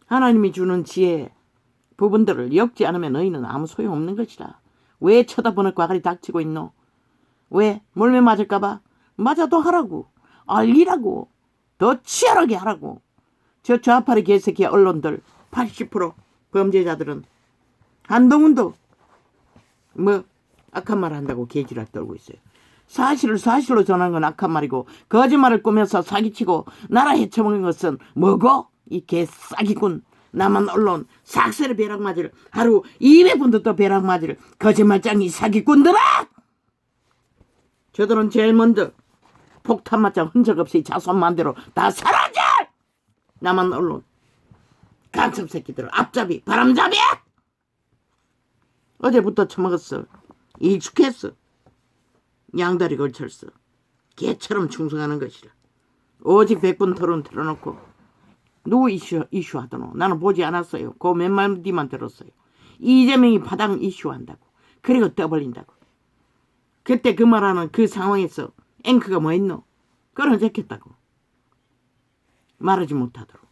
하나님이 주는 지혜 부분들을 엮지 않으면 너희는 아무 소용없는 것이라. 왜 쳐다보는 과갈이 닥치고 있노? 왜? 몰매 맞을까봐? 맞아도 하라고. 알리라고. 더 치열하게 하라고. 저 좌파리 개새끼 언론들 80% 범죄자들은 한동훈도 뭐 악한 말 한다고 개지랄 떨고 있어요. 사실을 사실로 전한 건 악한 말이고 거짓말을 꾸며서 사기치고 나라 해쳐먹는 것은 뭐고? 이 개싸기꾼 남한 언론 삭세를 벼락 맞을 하루 200번도 또 벼락 맞을 거짓말장이 사기꾼들아! 저들은 제일 먼저 폭탄 맞자 흔적 없이 자손만대로 다 사라져! 남한 언론 간첩 새끼들 앞잡이 바람잡이! 어제부터 처먹었어. 일축했어. 양다리 걸쳤어. 개처럼 충성하는 것이라. 오직 100분 토론 틀어놓고 누구 이슈 하더노? 나는 보지 않았어요. 그 몇 마디만 들었어요. 이재명이 파당 이슈한다고. 그리고 떠벌린다고. 그때 그 말하는 그 상황에서 앵커가 뭐 했노? 끊어졌겠다고. 말하지 못하도록.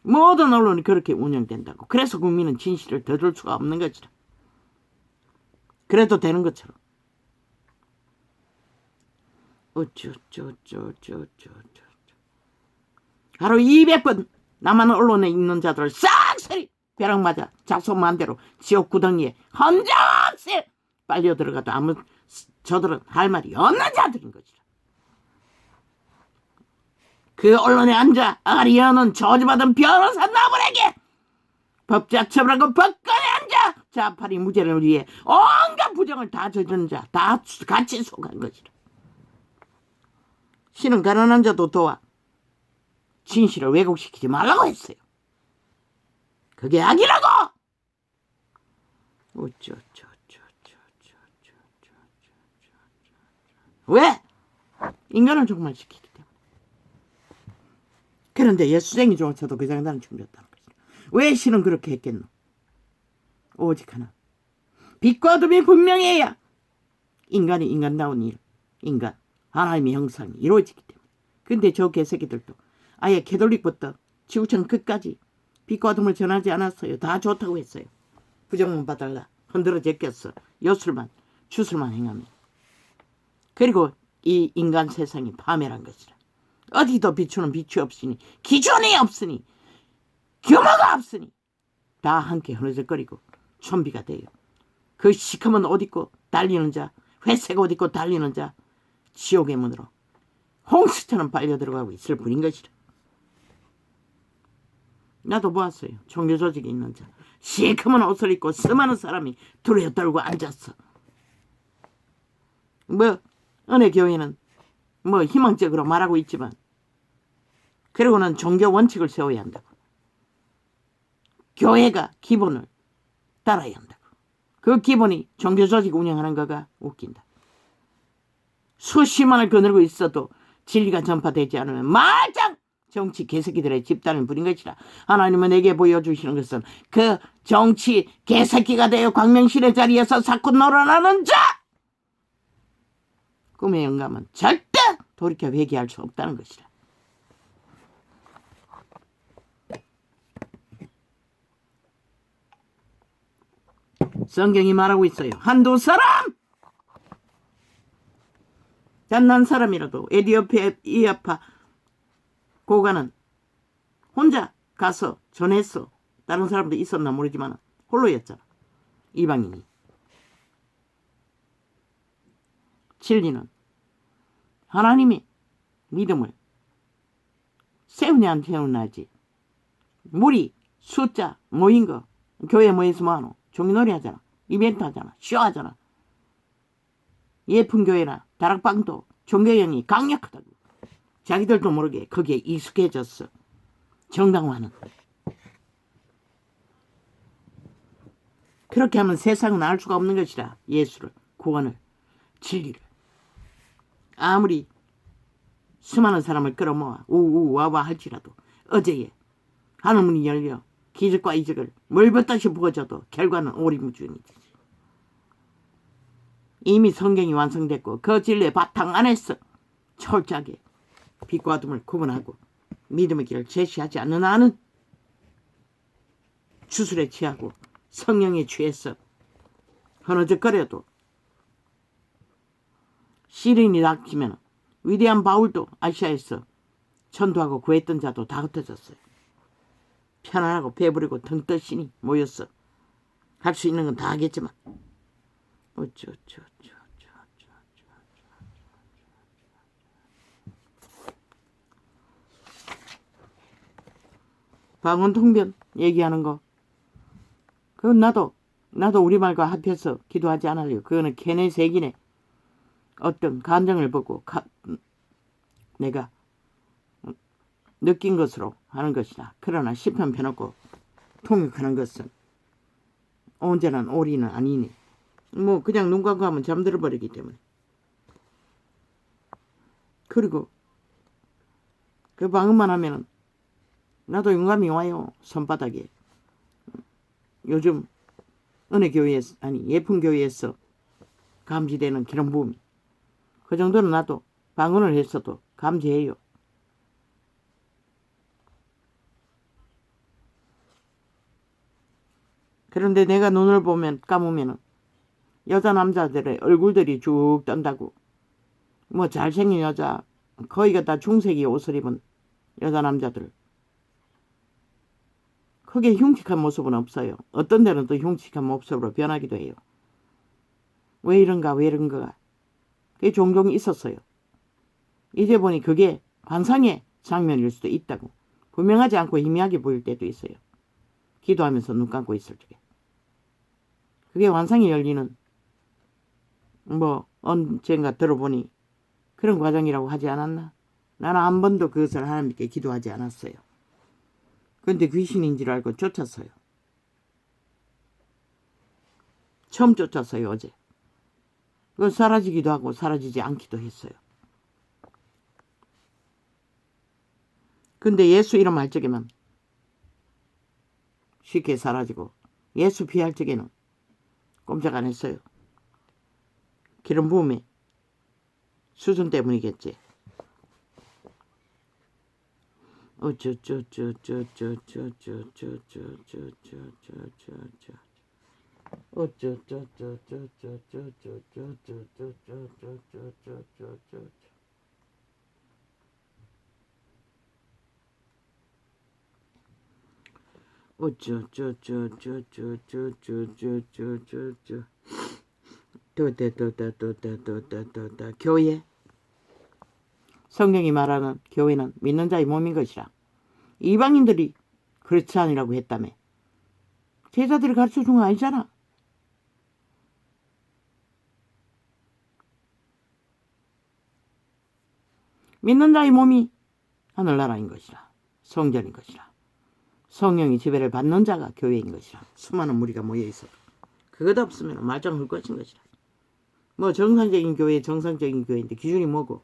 모든 언론이 그렇게 운영된다고. 그래서 국민은 진실을 더 줄 수가 없는 것이라. 그래도 되는 것처럼. 하루 200번 남한 언론에 있는 자들을 싹쓸이 벼락 맞아 자손만대로 지옥 구덩이에 헌정없이 빨려 들어가도 아무 저들은 할 말이 없는 자들인 것이라. 그 언론에 앉아 아가리 여는 저주받은 변호사 나무에게 법자처벌하고 법관에 앉아 자파리 무죄를 위해 온갖 부정을 다 저지른 자 다 같이 속한 것이라. 신은 가난한 자도 도와 진실을 왜곡시키지 말라고 했어요. 그게 악이라고. 왜? 인간을 종말시키기 때문에. 그런데 예수쟁이 조차도 그 장단을 준비했다는 거죠. 왜 신은 그렇게 했겠노? 오직 하나. 빛과 어둠이 분명해야 인간이 인간다운 일, 인간, 하나님의 형상이 이루어지기 때문에. 근데 저 개새끼들도 아예 캐톨릭부터 지구촌 끝까지 빛과 어둠을 전하지 않았어요. 다 좋다고 했어요. 부정만 봐달라. 흔들어 제꼈어. 요술만 주술만 행하면. 그리고 이 인간 세상이 파멸한 것이라. 어디도 비추는 빛이 없으니 기준이 없으니 규모가 없으니 다 함께 흐느적거리고 좀비가 돼요. 그 시커먼 옷 입고 달리는 자, 회색 옷 입고 달리는 자 지옥의 문으로 홍수처럼 빨려 들어가고 있을 뿐인 것이라. 나도 보았어요. 종교 조직에 있는 자 시커먼 옷을 입고 수많은 사람이 두레어 떨고 앉았어. 뭐 은혜 교회는 뭐 희망적으로 말하고 있지만 그리고는 종교 원칙을 세워야 한다고. 교회가 기본을 따라야 한다고. 그 기본이 종교 조직 운영하는 거가 웃긴다. 수십만을 거느리고 있어도 진리가 전파되지 않으면 말짱 정치 개새끼들의 집단을 부린 것이라. 하나님은 내게 보여주시는 것은 그 정치 개새끼가 되어 광명실의 자리에서 사건 놀아나는 자! 꿈의 영감은 절대 돌이켜 회개할 수 없다는 것이라. 성경이 말하고 있어요. 한두 사람! 갓난 사람이라도 에디오피아 고가는 혼자 가서 전했어. 다른 사람도 있었나 모르지만 홀로였잖아. 이방인이. 진리는 하나님이 믿음을 세우냐 안 세우냐지. 무리 숫자 모인 거 교회 모여서 뭐하노? 종교놀이 하잖아. 이벤트 하잖아. 쇼하잖아. 예쁜 교회나 다락방도 종교형이 강력하다고. 자기들도 모르게 거기에 익숙해졌어. 정당화는. 그렇게 하면 세상은 알 수가 없는 것이라. 예수를, 구원을, 진리를. 아무리 수많은 사람을 끌어모아 우우와와 할지라도 어제에 하늘문이 열려 기적과 이적을 물붓듯이 부어져도 결과는 오리무중이지. 이미 성경이 완성됐고 그 진리의 바탕 안에서 철저하게 빛과 어둠을 구분하고 믿음의 길을 제시하지 않는 한은 주술에 취하고 성령에 취해서 흐느적거려도 시련이 닥치면 위대한 바울도 아시아에서 전도하고 구했던 자도 다 흩어졌어요. 편안하고 배부리고 등떠시니 모였어. 할 수 있는 건 다 하겠지만 방언통변 얘기하는 거 그건 나도 우리말과 합해서 기도하지 않아요. 그거는 케네색이네. 어떤 감정을 보고 내가 느낀 것으로 하는 것이다. 그러나 시편 펴놓고 통역하는 것은 온전한 오리는 아니니 뭐 그냥 눈 감고 하면 잠들어 버리기 때문에. 그리고 그 방음만 하면은 나도 영감이 와요. 손바닥에. 요즘 은혜교회에서 아니 예쁜교회에서 감지되는 그런 부음이 그 정도는 나도 방언을 했어도 감지해요. 그런데 내가 눈을 감으면 여자 남자들의 얼굴들이 쭉 떤다고. 뭐 잘생긴 여자 거의가 다 중세기 옷을 입은 여자 남자들. 크게 흉측한 모습은 없어요. 어떤 데는 또 흉측한 모습으로 변하기도 해요. 왜 이런가 그게 종종 있었어요. 이제 보니 그게 환상의 장면일 수도 있다고. 분명하지 않고 희미하게 보일 때도 있어요. 기도하면서 눈 감고 있을 적에. 그게 환상이 열리는 뭐 언젠가 들어보니 그런 과정이라고 하지 않았나? 나는 한 번도 그것을 하나님께 기도하지 않았어요. 그런데 귀신인 줄 알고 쫓았어요. 처음 쫓았어요. 어제. 그건 사라지기도 하고 사라지지 않기도 했어요. 근데 예수 이름 할 적에만 쉽게 사라지고 예수 피할 적에는 꼼짝 안 했어요. 기름 부음의 수준 때문이겠지. 교회 성경이 말하는 교회는 믿는 자의 몸인 것이라. 이방인들이 그렇지 아니라고 했다며. 제자들이 가르쳐준 거 아니잖아. 믿는 자의 몸이 하늘나라인 것이라. 성전인 것이라. 성령이 지배를 받는 자가 교회인 것이라. 수많은 무리가 모여있어도 그것 없으면 말짱 할 것인 것이라. 뭐 정상적인 교회인데 기준이 뭐고.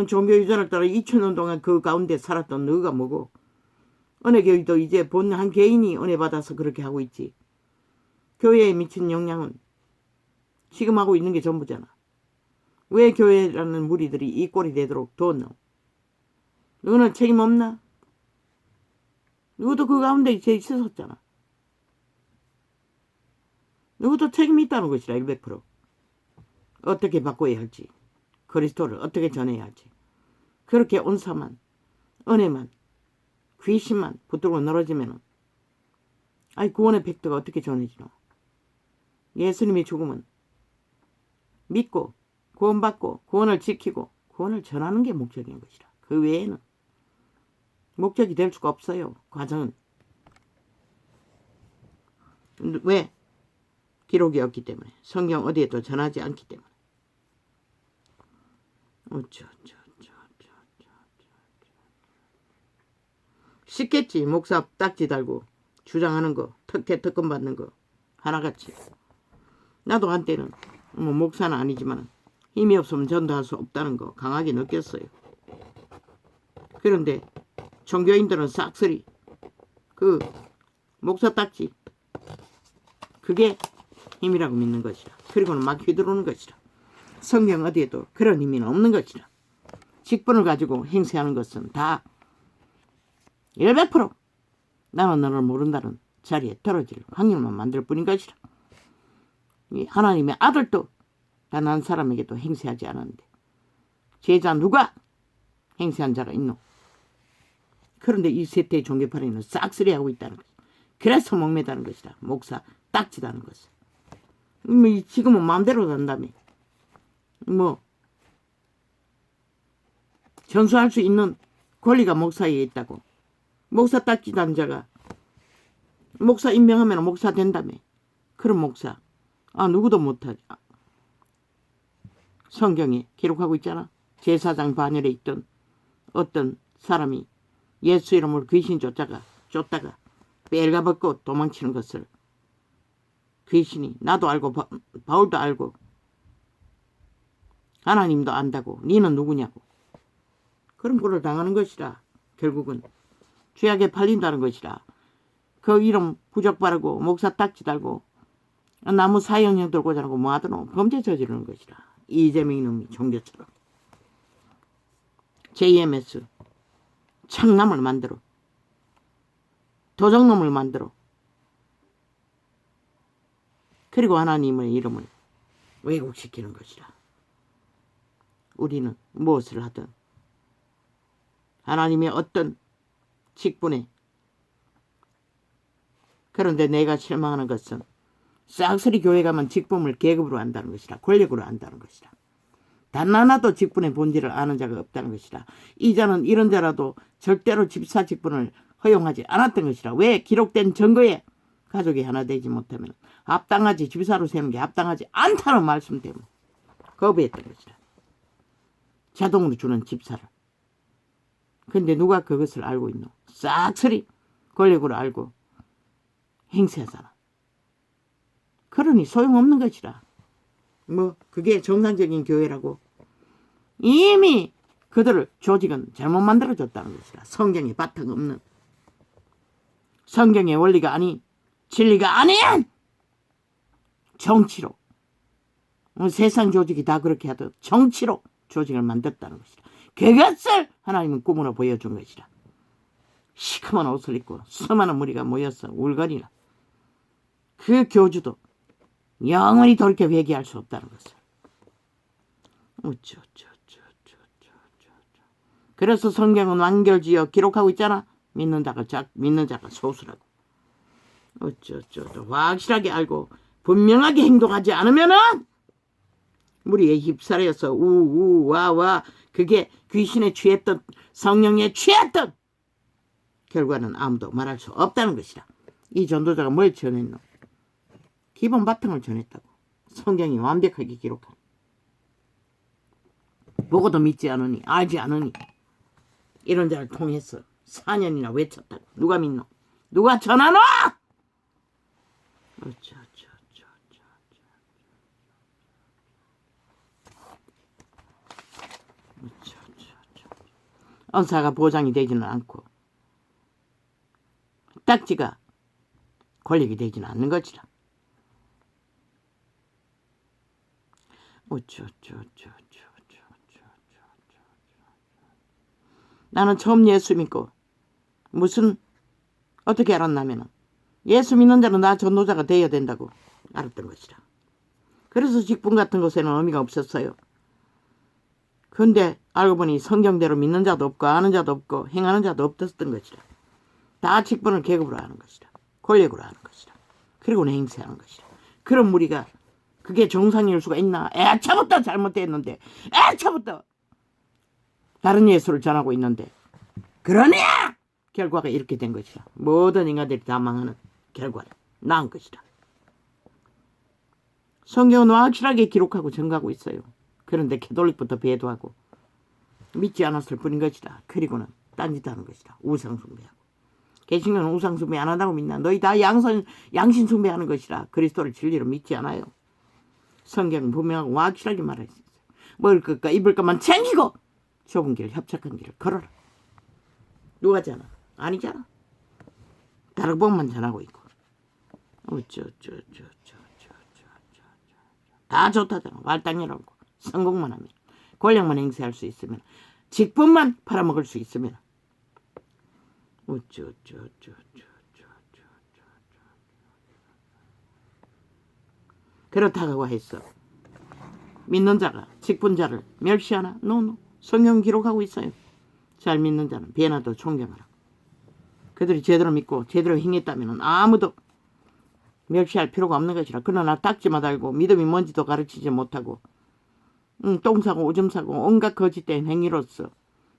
종교 유전을 따라 2000년 동안 그 가운데 살았던 너가 뭐고. 은혜교회도 이제 본 한 개인이 은혜 받아서 그렇게 하고 있지. 교회에 미친 영향은 지금 하고 있는 게 전부잖아. 왜 교회라는 무리들이 이 꼴이 되도록 두었노? 너는 책임 없나? 누구도 그 가운데 있었잖아. 누구도 책임이 있다는 것이라 100%. 어떻게 바꿔야 할지. 그리스도를 어떻게 전해야 할지. 그렇게 온사만 은혜만 귀신만 붙들고 늘어지면 구원의 팩트가 어떻게 전해지노? 예수님의 죽음은 믿고 구원받고 구원을 지키고 구원을 전하는 게 목적인 것이라. 그 외에는 목적이 될 수가 없어요. 과정은. 왜? 기록이 없기 때문에. 성경 어디에도 전하지 않기 때문에. 쉽겠지. 목사 딱지 달고 주장하는 거, 특권 받는 거 하나같이. 나도 한때는 뭐 목사는 아니지만 힘이 없으면 전도할 수 없다는 거 강하게 느꼈어요. 그런데 종교인들은 싹쓸이 그 목사 딱지 그게 힘이라고 믿는 것이라. 그리고는 막 휘두르는 것이라. 성경 어디에도 그런 의미는 없는 것이라. 직분을 가지고 행세하는 것은 다 100% 나는 너를 모른다는 자리에 떨어질 확률만 만들 뿐인 것이라. 하나님의 아들도 단 한 사람에게도 행세하지 않았는데 제자 누가 행세한 자가 있노? 그런데 이 세태의 종교파리는 싹쓸이하고 있다는 것이다. 그래서 목매다는 것이다. 목사 딱지다는 것을. 지금은 마음대로 한다며. 전수할 수 있는 권리가 목사에 있다고. 목사 딱지단 자가 목사 임명하면 목사 된다며. 그런 목사 누구도 못하지. 성경에 기록하고 있잖아. 제사장 반열에 있던 어떤 사람이 예수 이름으로 귀신 쫓다가 벨가벗고 도망치는 것을 귀신이 나도 알고 바울도 알고 하나님도 안다고 니는 누구냐고 그런 꼴을 당하는 것이라. 결국은 죄악에 팔린다는 것이라. 그 이름 부적 바르고 목사 딱지 달고 나무 사형형 들고 자라고 뭐하더노. 범죄 저지르는 것이라. 이재명 놈이 종교처럼 JMS 창남을 만들어 도적놈을 만들어 그리고 하나님의 이름을 왜곡시키는 것이라. 우리는 무엇을 하든 하나님의 어떤 직분에 그런데 내가 실망하는 것은 싹쓸이 교회 가면 직분을 계급으로 한다는 것이라. 권력으로 한다는 것이라. 단 하나도 직분의 본질을 아는 자가 없다는 것이라. 이 자는 이런 자라도 절대로 집사 직분을 허용하지 않았던 것이라. 왜? 기록된 증거에 가족이 하나 되지 못하면 합당하지 집사로 세우는 게 합당하지 않다는 말씀 때문에 거부했던 것이라. 자동으로 주는 집사를. 근데 누가 그것을 알고 있노? 싹쓸이 권력으로 알고 행세하잖아. 그러니 소용없는 것이라. 그게 정상적인 교회라고. 이미 그들을 조직은 잘못 만들어줬다는 것이라. 성경에 바탕 없는 성경의 원리가 아닌 진리가 아닌 정치로 세상 조직이 다 그렇게 하듯 정치로 조직을 만들었다는 것이라. 그것을 하나님은 꿈으로 보여준 것이라. 시커먼 옷을 입고 수많은 무리가 모여서 울거리라. 그 교주도 영원히 돌이켜 회개할 수 없다는 것을. 그래서 성경은 완결지어 기록하고 있잖아. 믿는 자가 소수라고. 확실하게 알고 분명하게 행동하지 않으면은 무리에 휩싸여서 우와와 그게 귀신에 취했던 성령에 취했던 결과는 아무도 말할 수 없다는 것이라. 이 전도자가 뭘 전했노? 기본 바탕을 전했다고. 성경이 완벽하게 기록한. 보고도 믿지 않으니 알지 않으니 이런 자를 통해서 4년이나 외쳤다고. 누가 믿노? 누가 전하노? 언사가 보장이 되지는 않고 딱지가 권력이 되지는 않는 것이라. 나는 처음 예수 믿고 무슨 어떻게 알았냐면 예수 믿는 자는 나 전도자가 되어야 된다고 알았던 것이라. 그래서 직분 같은 것에는 의미가 없었어요. 그런데 알고 보니 성경대로 믿는 자도 없고 아는 자도 없고 행하는 자도 없었던 것이라. 다 직분을 계급으로 하는 것이라. 권력으로 하는 것이라. 그리고는 행세하는 것이라. 그런 무리가 그게 정상일 수가 있나? 애초부터 잘못됐는데 애초부터 다른 예수를 전하고 있는데 그러냐? 결과가 이렇게 된 것이라. 모든 인간들이 다 망하는 결과를 낳은 것이라. 성경은 확실하게 기록하고 증거하고 있어요. 그런데 캐톨릭부터 배도하고 믿지 않았을 뿐인 것이다. 그리고는 딴짓하는 것이다. 우상숭배하고. 개신교는 우상숭배 안 한다고 믿나? 너희 다 양신숭배하는 것이라. 그리스도를 진리로 믿지 않아요. 성경은 분명하고 확실하게 말했어요. 먹을 것과 입을 것만 챙기고 좁은 길, 협착한 길을 걸어라. 누가 잖아? 아니잖아. 다락방만 전하고 있고. 다 좋다잖아. 말단이라고. 성공만 하면. 권력만 행사할 수 있으면. 직분만 팔아먹을 수 있으면. 그렇다고 했어. 믿는 자가 직분자를 멸시하나? 노. 성경 기록하고 있어요. 잘 믿는 자는 배나도 존경하라. 그들이 제대로 믿고 제대로 행했다면 아무도 멸시할 필요가 없는 것이라. 그러나 닦지마 달고 믿음이 뭔지도 가르치지 못하고 똥 사고 오줌 사고 온갖 거짓된 행위로서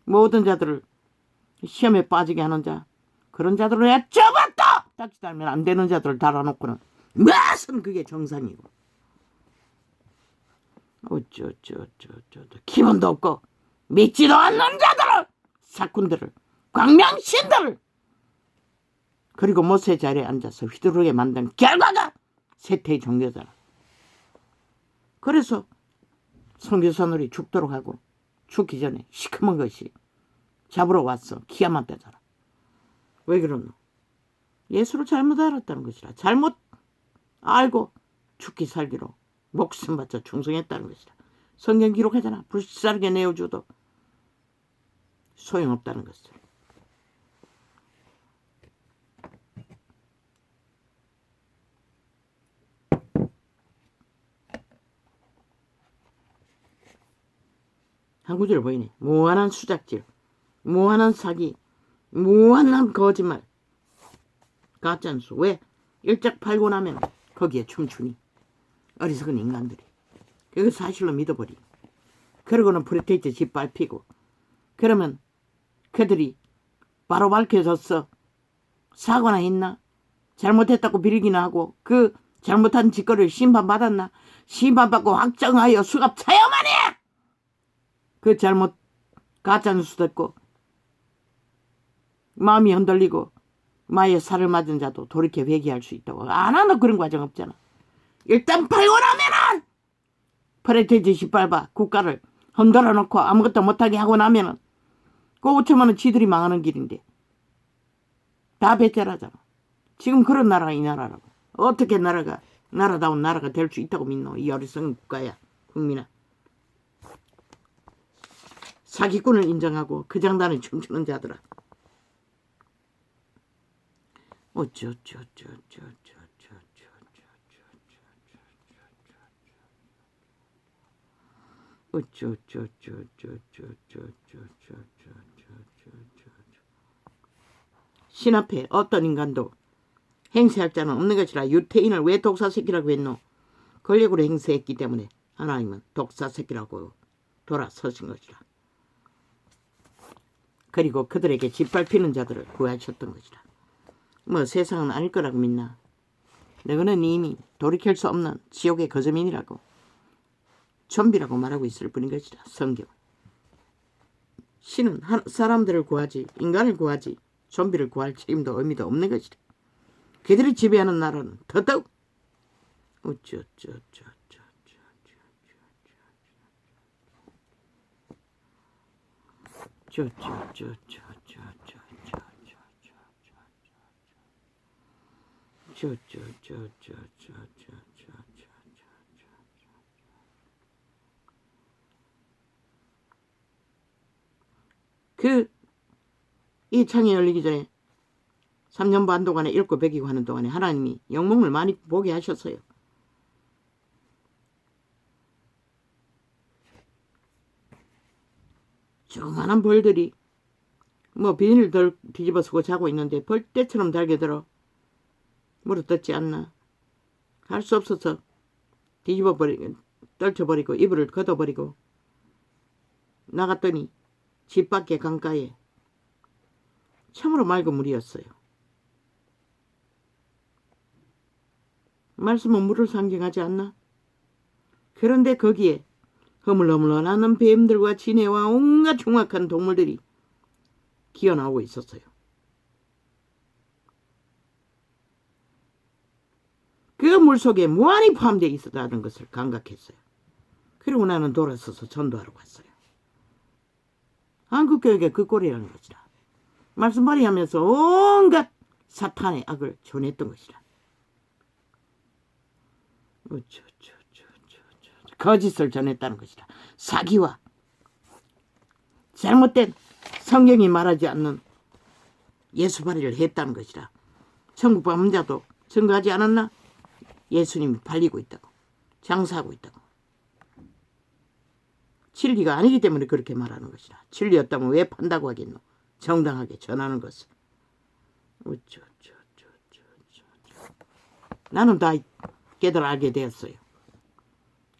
모든 자들을 시험에 빠지게 하는 자, 그런 자들을 내가 접었다! 닦지 달면 안 되는 자들을 달아놓고는 무슨 그게 정상이고 기본도 없고 믿지도 않는 자들을, 사꾼들을, 광명신들을, 그리고 모세 자리에 앉아서 휘두르게 만든 결과가 세태의 종교자라. 그래서 선교사들이 죽도록 하고 죽기 전에 시커먼 것이 잡으러 왔어. 기아만 떼잖아. 왜 그러노? 예수를 잘못 알았다는 것이라. 잘못 알고 죽기 살기로 목숨 바쳐 충성했다는 것이라. 성경 기록하잖아. 불쌍하게 내어줘도 소용없다는 것을. 한 구절 보이네. 무한한 수작질, 무한한 사기, 무한한 거짓말, 가짠수. 왜? 일짝팔고 나면 거기에 춤추니. 어리석은 인간들이. 그걸 사실로 믿어버리. 그러고는 프레테이트 짓밟히고. 그러면 그들이 바로 밝혀졌어. 사과나 했나? 잘못했다고 빌기나 하고 그 잘못한 짓거리를 심판받았나? 심판받고 확정하여 수갑 차야만 해! 그 잘못 가짜뉴스 듣고 마음이 흔들리고 마의 살을 맞은 자도 돌이켜 회개할 수 있다고. 안 하나 그런 과정 없잖아. 일단 팔고 나면은 프레테이트 짓밟아 국가를 흔들어 놓고 아무것도 못하게 하고 나면은 그 5천만 원 지들이 망하는 길인데 다 배째라잖아. 지금 그런 나라가 이 나라라고. 어떻게 나라가 나라다운 나라가 될 수 있다고 믿노? 이 어리석은 국가야. 국민아. 사기꾼을 인정하고 그 장단에 춤추는 자들아. 신 앞에 어떤 인간도 행세할 자는 없는 것이라. 유태인을 왜 독사새끼라고 했노? 권력으로 행세했기 때문에 하나님은 독사새끼라고 돌아서신 것이라. 그리고 그들에게 짓밟히는 자들을 구하셨던 것이라. 뭐 세상은 아닐 거라고 믿나? 너는 이미 돌이킬 수 없는 지옥의 거저민이라고, 좀비라고 말하고 있을 뿐인 것이라. 성경. 신은 사람들을 구하지 인간을 구하지 좀비를 구할 책임도 의미도 없는 것이라. 그들이 지배하는 나라는 더더욱 이 창이 열리기 전에 3년 반 동안에 읽고 배기고 하는 동안에 하나님이 영몽을 많이 보게 하셨어요. 조그만한 벌들이 뭐 비닐을 덜 뒤집어 쓰고 자고 있는데 벌떼처럼 달겨들어 물어뜯지 않나. 할 수 없어서 뒤집어버리고 떨쳐버리고 이불을 걷어버리고 나갔더니 집 밖에 강가에 참으로 맑은 물이었어요. 말씀은 물을 상징하지 않나? 그런데 거기에 허물허물하는 뱀들과 지네와 온갖 흉악한 동물들이 기어나오고 있었어요. 그 물속에 무한히 포함되어 있었다는 것을 감각했어요. 그리고 나는 돌아서서 전도하러 갔어요. 한국교육의 그 꼴이라는 것이라. 말씀발이 하면서 온갖 사탄의 악을 전했던 것이라. 거짓을 전했다는 것이라. 사기와 잘못된 성경이 말하지 않는 예수발이를 했다는 것이라. 천국 방문자도 증거하지 않았나? 예수님이 팔리고 있다고, 장사하고 있다고. 진리가 아니기 때문에 그렇게 말하는 것이라. 진리였다면 왜 판다고 하겠노? 정당하게 전하는 것을. 나는 다 깨달아 알게 되었어요.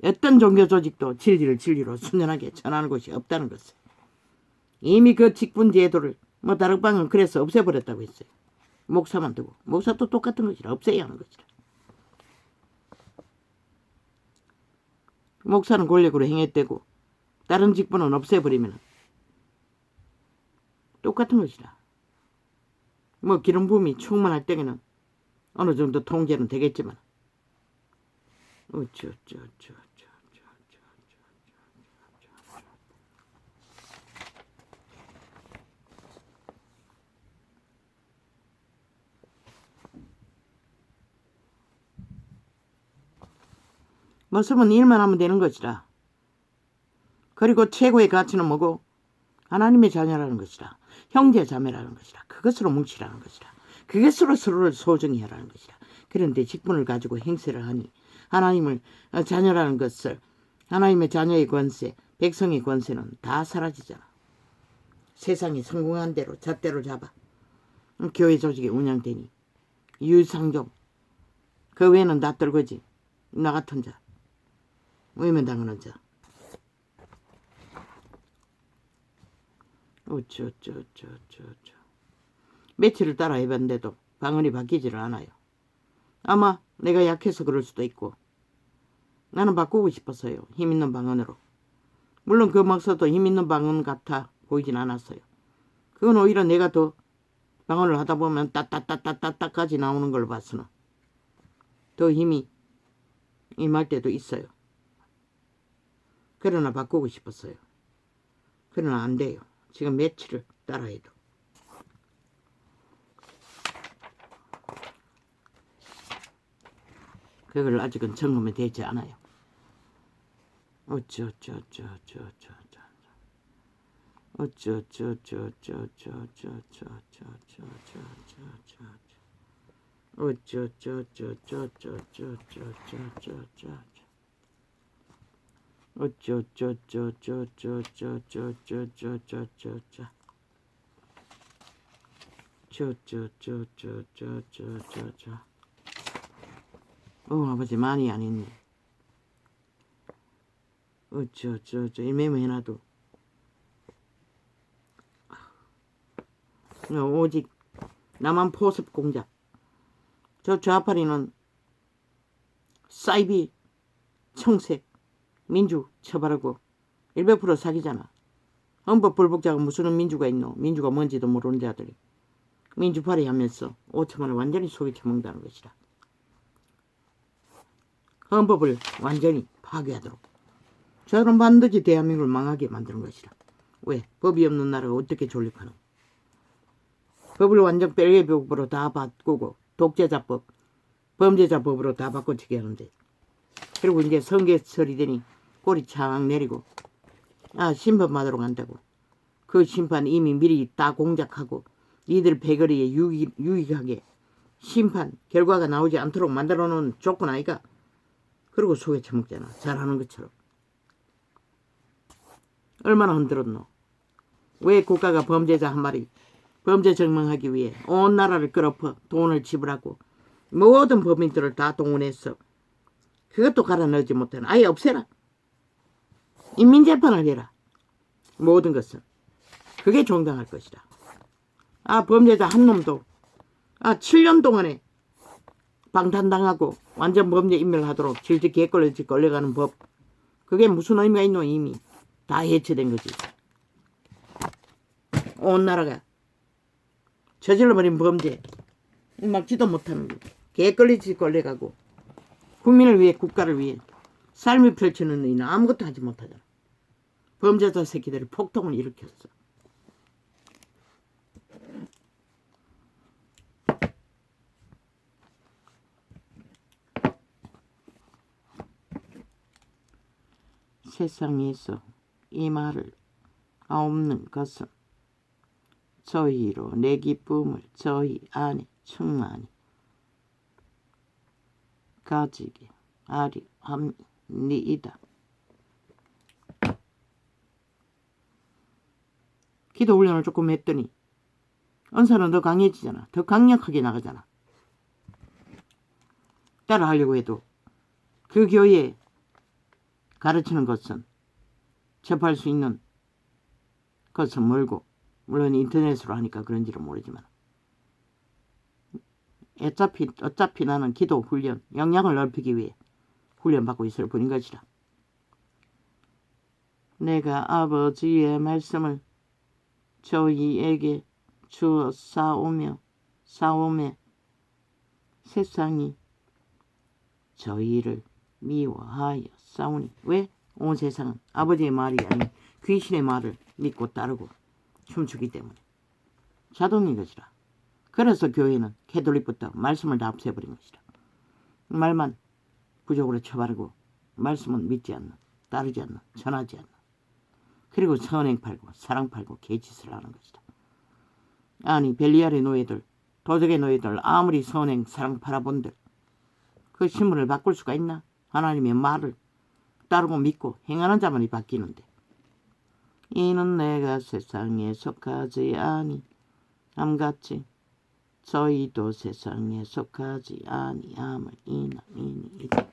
어떤 종교 조직도 진리를 진리로 순전하게 전하는 것이 없다는 것을. 이미 그 직분 제도를 다락방은 그래서 없애버렸다고 했어요. 목사만 두고. 목사도 똑같은 것이라. 없애야 하는 것이라. 목사는 권력으로 행했대고 다른 직분은 없애버리면 똑같은 것이라. 기름 부음이 충만할 때에는 어느 정도 통제는 되겠지만 쓰면 일만 하면 되는 것이라. 그리고 최고의 가치는 뭐고? 하나님의 자녀라는 것이라. 형제 자매라는 것이라. 그것으로 뭉치라는 것이라. 그것으로 서로를 소중히 하라는 것이라. 그런데 직분을 가지고 행세를 하니 하나님을 자녀라는 것을, 하나님의 자녀의 권세, 백성의 권세는 다 사라지잖아. 세상이 성공한 대로 잣대로 잡아 교회 조직이 운영되니 유상종 그 외에는 다 떨거지. 나 같은 자, 외면당하는 자. 며칠을 따라 해봤는데도 방언이 바뀌지를 않아요. 아마 내가 약해서 그럴 수도 있고 나는 바꾸고 싶었어요. 힘있는 방언으로. 물론 그 목소리도 힘있는 방언 같아 보이진 않았어요. 그건 오히려 내가 더 방언을 하다 보면 따따따따따따까지 나오는 걸 봐서는 더 힘이 임할 때도 있어요. 그러나 바꾸고 싶었어요. 그러나 안 돼요. 지금 며칠을 따라 해도. 그걸 아직은 점검이 되지 않아요. 아버지 많이 안 했네. 이 메모해놔도 오직 남한 포섭 공작. 저 좌파리는 사이비 청색 민주 처벌하고 100% 사기잖아. 헌법 불복자가 무슨 민주가 있노? 민주가 뭔지도 모르는 자들이 민주파리 하면서 5천만을 완전히 속에 처먹는다는 것이라. 헌법을 완전히 파괴하도록. 저는 반드시 대한민국을 망하게 만드는 것이라. 왜? 법이 없는 나라가 어떻게 존립하노? 법을 완전 뺄개법으로 다 바꾸고 독재자법, 범죄자법으로 다 바꿔치기 하는데. 그리고 이제 선거설이 되니 꼬리 착 내리고 심판받으러 간다고. 그 심판 이미 미리 다 공작하고 니들 패거리에 유익하게 심판 결과가 나오지 않도록 만들어 놓은 조건 아이가. 그리고 속에 처먹잖아. 잘하는 것처럼. 얼마나 흔들었노. 왜 국가가 범죄자 한 마리 범죄 증명하기 위해 온 나라를 끌어퍼 돈을 지불하고 모든 범인들을 다 동원했어. 그것도 갈아 넣지 못하는. 아예 없애라. 인민재판을 해라. 모든 것을. 그게 정당할 것이다. 범죄자 한 놈도 7년 동안에 방탄당하고 완전 범죄 인멸하도록 질질 개걸레질 걸려가는 법. 그게 무슨 의미가 있노? 이미 다 해체된 거지. 온 나라가 저질러버린 범죄 막지도 못하는 거. 개걸리지 걸려가고 국민을 위해 국가를 위해 삶을 펼치는 너희는 아무것도 하지 못하잖아. 범죄자 새끼들이 폭동을 일으켰어. 세상에서 이 말을 없는 것은 저희로 내 기쁨을 저희 안에 충만히 가지게 하려 함이니이다. 기도 훈련을 조금 했더니 은사는 더 강해지잖아. 더 강력하게 나가잖아. 따라 하려고 해도 그 교회에 가르치는 것은 접할 수 있는 것은 멀고, 물론 인터넷으로 하니까 그런지는 모르지만 어차피 나는 기도 훈련, 역량을 넓히기 위해 훈련받고 있을 뿐인 것이라. 내가 아버지의 말씀을 저희에게 주어 싸우며 세상이 저희를 미워하여 싸우니. 왜? 온 세상은 아버지의 말이 아닌 귀신의 말을 믿고 따르고 춤추기 때문에 자동인 것이라. 그래서 교회는 캐톨릭부터 말씀을 다 없애버린 것이라. 말만 부족으로 쳐바르고 말씀은 믿지 않는, 따르지 않는, 전하지 않는, 그리고 선행 팔고 사랑 팔고 개짓을 하는 것이다. 아니 벨리알의 노예들, 도적의 노예들 아무리 선행 사랑 팔아본들 그 신분을 바꿀 수가 있나? 하나님의 말을 따르고 믿고 행하는 자만이 바뀌는데. 이는 내가 세상에 속하지 아니함같이 저희도 세상에 속하지 아니함을 이나이니이다.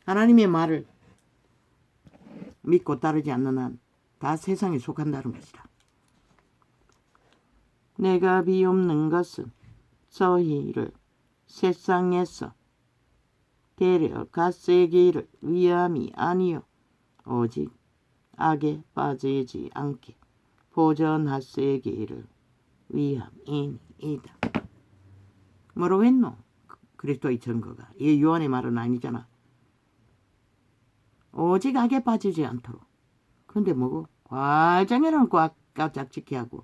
하나님의 말을 믿고 따르지 않는 한 다 세상에 속한다는 것이다. 내가 비옵는 것은 저희를 세상에서 데려가세기를 위함이 아니요 오직 악에 빠지지 않게 보전하세기를 위함이니이다. 뭐라고 했노? 그리스도의 증거가. 이게 요한의 말은 아니잖아. 오직 악에 빠지지 않도록. 근데 뭐고? 과정에는 꽉 짝짓기 하고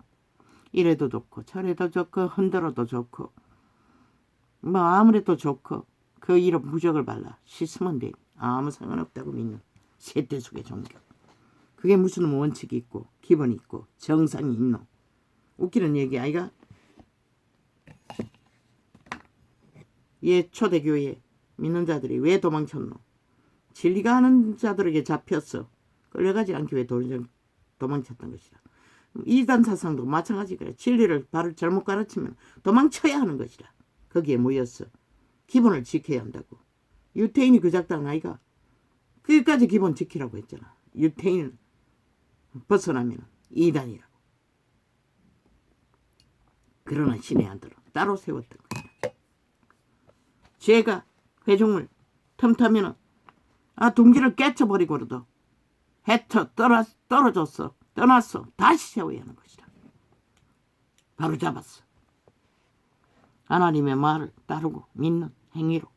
이래도 좋고 저래도 좋고 흔들어도 좋고 뭐 아무래도 좋고 그 이름 무적을 발라 씻으면 돼. 아무 상관없다고 믿는 세대속의 종교. 그게 무슨 원칙이 있고 기본이 있고 정상이 있노? 웃기는 얘기 아이가? 얘 초대교회 믿는 자들이 왜 도망쳤노? 진리가 하는 자들에게 잡혔어. 끌려가지 않기 위해 도망쳤던 것이다. 이단 사상도 마찬가지가 진리를 바로 잘못 가르치면 도망쳐야 하는 것이다. 거기에 모였어. 기본을 지켜야 한다고. 유태인이 그 작당 아이가? 거기까지 기본 지키라고 했잖아. 유태인을 벗어나면 이단이라고. 그러나 신의 아들은 따로 세웠던 것이다. 죄가 회중을 틈타면은 둥기를 깨쳐버리고라도 떨어졌어. 떠났어. 다시 세워야 하는 것이다. 바로 잡았어. 하나님의 말을 따르고 믿는 행위로.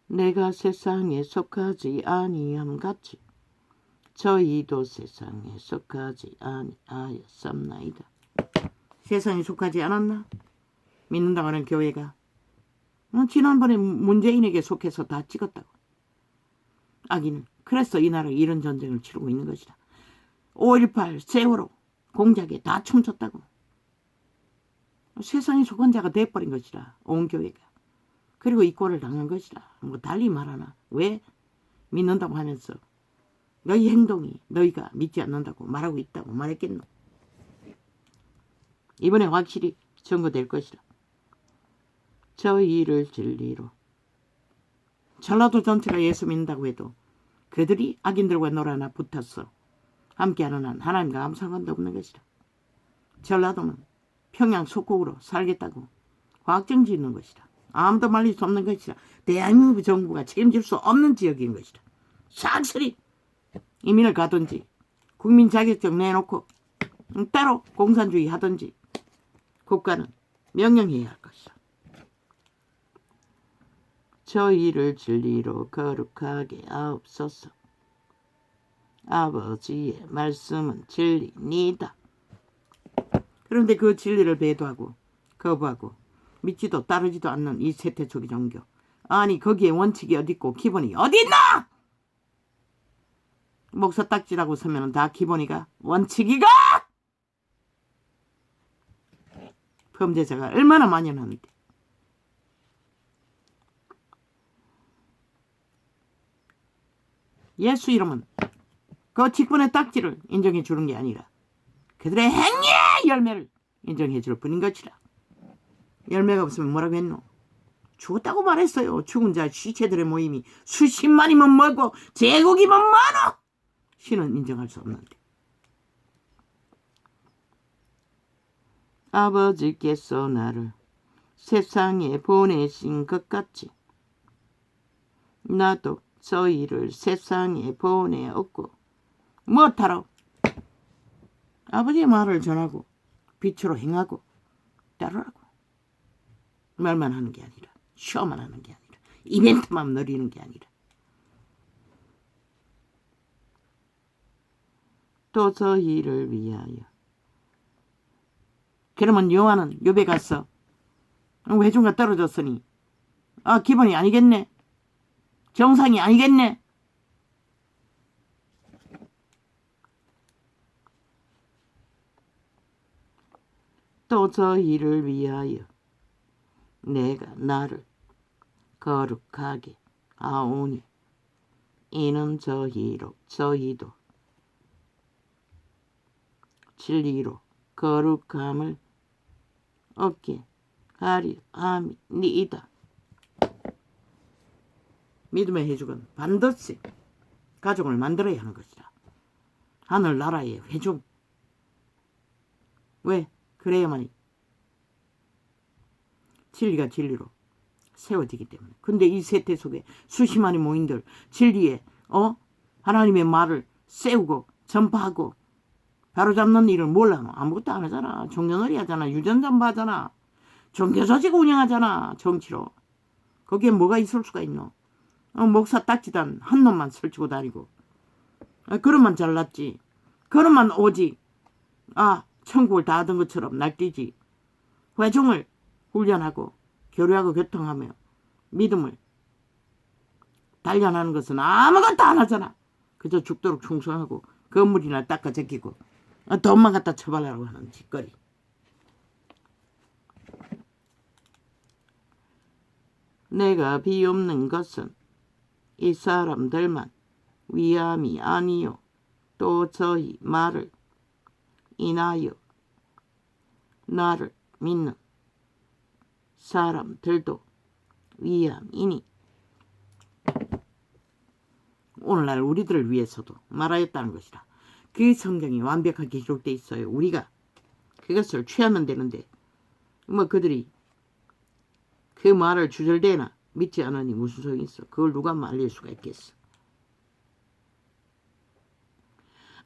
내가 세상에 속하지 아니함같이 저희도 세상에 속하지 아니하였습나이다. 세상에 속하지 않았나? 믿는다고 하는 교회가 지난번에 문재인에게 속해서 다 찍었다고. 악인은 그래서 이 나라가 이런 전쟁을 치르고 있는 것이다. 5.18 세월호 공작에 다 춤췄다고. 세상에 속한 자가 돼버린 것이다. 온 교회가. 그리고 이 꼴을 당한 것이다. 뭐 달리 말하나. 왜? 믿는다고 하면서 너희 행동이 너희가 믿지 않는다고 말하고 있다고 말했겠노. 이번에 확실히 증거될 것이다. 저희를 진리로. 전라도 전체가 예수 믿는다고 해도 그들이 악인들과 놀아나 붙었어. 함께하는 한 하나님과 아무 상관도 없는 것이다. 전라도는 평양 속국으로 살겠다고 확정 짓는 것이다. 아무도 말릴 수 없는 것이라. 대한민국 정부가 책임질 수 없는 지역인 것이라. 싹쓸이 이민을 가든지 국민 자격증 내놓고 따로 공산주의 하든지 국가는 명령해야 할 것이라. 저희를 진리로 거룩하게 하옵소서. 아버지의 말씀은 진리니다. 그런데 그 진리를 배도하고 거부하고 믿지도 따르지도 않는 이 세태초기 종교. 아니 거기에 원칙이 어딨고 기본이 어딨나? 목사 딱지라고 서면 다 기본이가 원칙이가? 범죄자가 얼마나 만연하는데. 예수 이름은 그 직분의 딱지를 인정해 주는 게 아니라 그들의 행위의 열매를 인정해 줄 뿐인 것이라. 열매가 없으면 뭐라고 했노? 죽었다고 말했어요. 죽은 자 시체들의 모임이 수십만이면 뭐고 제국이면 많어. 신은 인정할 수 없는데. 아버지께서 나를 세상에 보내신 것 같이 나도 저희를 세상에 보내었고 무엇하러? 아버지의 말을 전하고 빛으로 행하고 따르라고. 말만 하는 게 아니라 쇼만 하는 게 아니라 이벤트만 누리는 게 아니라 또 저희를 위하여. 그러면 요한은 요배 가서 회중과 떨어졌으니 기본이 아니겠네. 정상이 아니겠네. 또 저희를 위하여 내가 나를 거룩하게 하오니 이는 저희도 진리로 거룩함을 얻게 하려 함이니이다. 믿음의 회중은 반드시 가족을 만들어야 하는 것이다. 하늘나라의 회중. 왜? 그래야만이 진리가 진리로 세워지기 때문에. 근데 이 세태 속에 수십만의 모인들 진리에 하나님의 말을 세우고 전파하고 바로잡는 일을 몰라노. 아무것도 안 하잖아. 종교놀이 하잖아. 유전전파하잖아. 종교조직 운영하잖아. 정치로. 거기에 뭐가 있을 수가 있노? 목사 딱지단 한 놈만 설치고 다니고 그런만 잘났지. 그런만 오직 천국을 다 하던 것처럼 날뛰지. 회중을 훈련하고 교류하고 교통하며 믿음을 단련하는 것은 아무것도 안 하잖아. 그저 죽도록 충성하고 건물이나 닦아 제끼고 돈만 갖다 처벌하라고 하는 짓거리. 내가 비옵는 것은 이 사람들만 위함이 아니요 또 저희 말을 인하여 나를 믿는 사람들도 위함이니. 오늘날 우리들을 위해서도 말하였다는 것이라. 그 성경이 완벽하게 기록되어 있어요. 우리가 그것을 취하면 되는데 그들이 그 말을 주절대나 믿지 않으니 무슨 소용이 있어. 그걸 누가 말릴 수가 있겠어.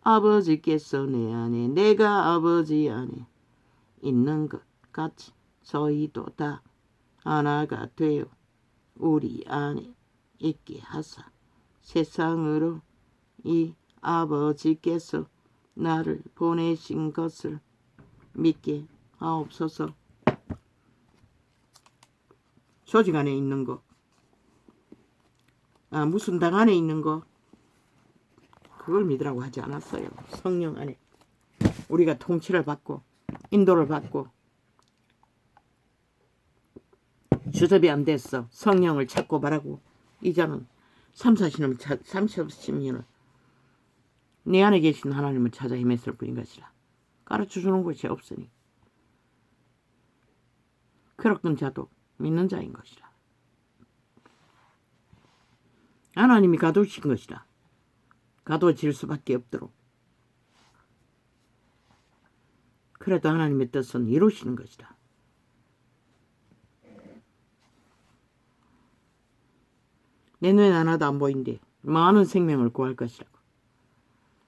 아버지께서 내 안에 내가 아버지 안에 있는 것 같이 저희도 다 하나가 되어 우리 안에 있게 하사 세상으로 이 아버지께서 나를 보내신 것을 믿게 하옵소서. 조직 안에 있는 거, 무슨 당 안에 있는 거, 그걸 믿으라고 하지 않았어요. 성령 안에 우리가 통치를 받고 인도를 받고 주접이 안 됐어. 성령을 찾고 바라고 이제는 30-40년을 내 안에 계신 하나님을 찾아 헤맸을 뿐인 것이라. 가르쳐주는 것이 없으니 그렇던 자도 믿는 자인 것이라. 하나님이 가두신 것이라. 가두어질 수밖에 없도록. 그래도 하나님의 뜻은 이루시는 것이라. 내 눈엔 하나도 안 보인대. 많은 생명을 구할 것이라고.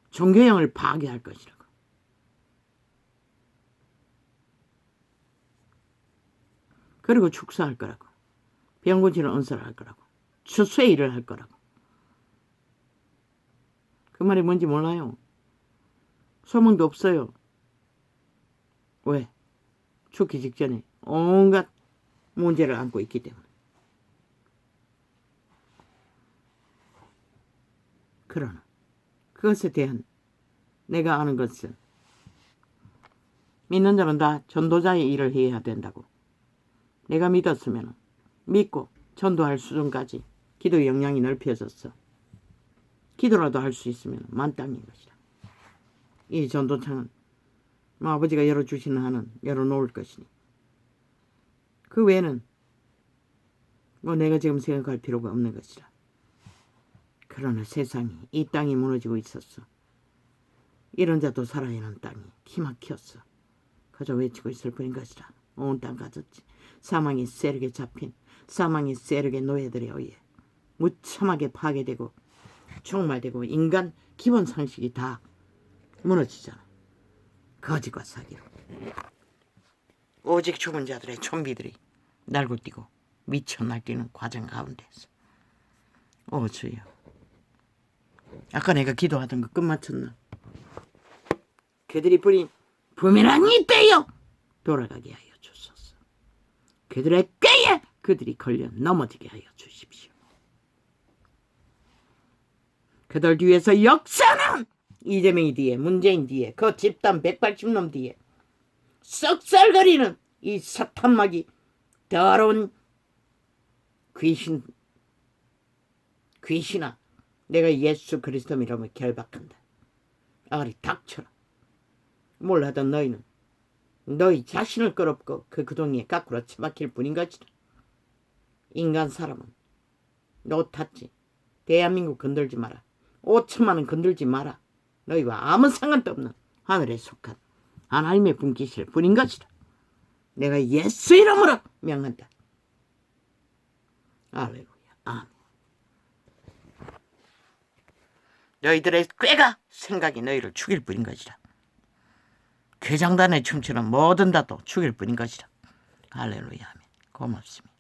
종교형을 파괴할 것이라고. 그리고 축사할 거라고. 병고치를 언설할 거라고. 추수의 일을 할 거라고. 그 말이 뭔지 몰라요. 소망도 없어요. 왜? 죽기 직전에 온갖 문제를 안고 있기 때문에. 그러나 그것에 대한 내가 아는 것은 믿는 자는 다 전도자의 일을 해야 된다고. 내가 믿었으면 믿고 전도할 수준까지 기도의 역량이 넓혀졌어. 기도라도 할 수 있으면 만땅인 것이다. 이 전도창은 아버지가 열어주시는 한은 열어놓을 것이니 그 외에는 뭐 내가 지금 생각할 필요가 없는 것이다. 그러나 세상이 이 땅이 무너지고 있었어. 이런 자도 살아야 하는 땅이 기막혔어. 그저 외치고 있을 뿐인 것이다. 온 땅 가졌지. 사망의 세력에 잡힌 사망의 세력의 노예들에 의해 무참하게 파괴되고 종말되고 인간 기본 상식이 다 무너지잖아. 거짓과 사기로. 오직 죽은 자들의 좀비들이 날고 뛰고 미쳐 날뛰는 과정 가운데서. 오 주여. 아까 내가 기도하던 거 끝마쳤나? 그들이 뿌린 부메랑이 떼어 돌아가게 하여 주소서. 그들의 꾀에 그들이 걸려 넘어지게 하여 주십시오. 그들 뒤에서 역사는 이재명이 뒤에, 문재인 뒤에, 그 집단 180놈 뒤에 썩살거리는 이 사탄마귀 더러운 귀신아, 내가 예수 그리스도 이름을 결박한다. 아리 닥쳐라. 몰라던 너희는 너희 자신을 끌어업고 그 구덩이에 거꾸로 처박힐 뿐인 것이다. 인간 사람은 너 탔지. 대한민국 건들지 마라. 5천만원 건들지 마라. 너희와 아무 상관도 없는 하늘에 속한 하나님의 분깃일 뿐인 것이다. 내가 예수 이름으로 명한다. 할렐루야. 아멘. 너희들의 꾀가 생각이 너희를 죽일 뿐인 것이다. 괴장단에 춤추는 모든 다도 죽일 뿐인 것이다. 할렐루야. 아멘. 고맙습니다.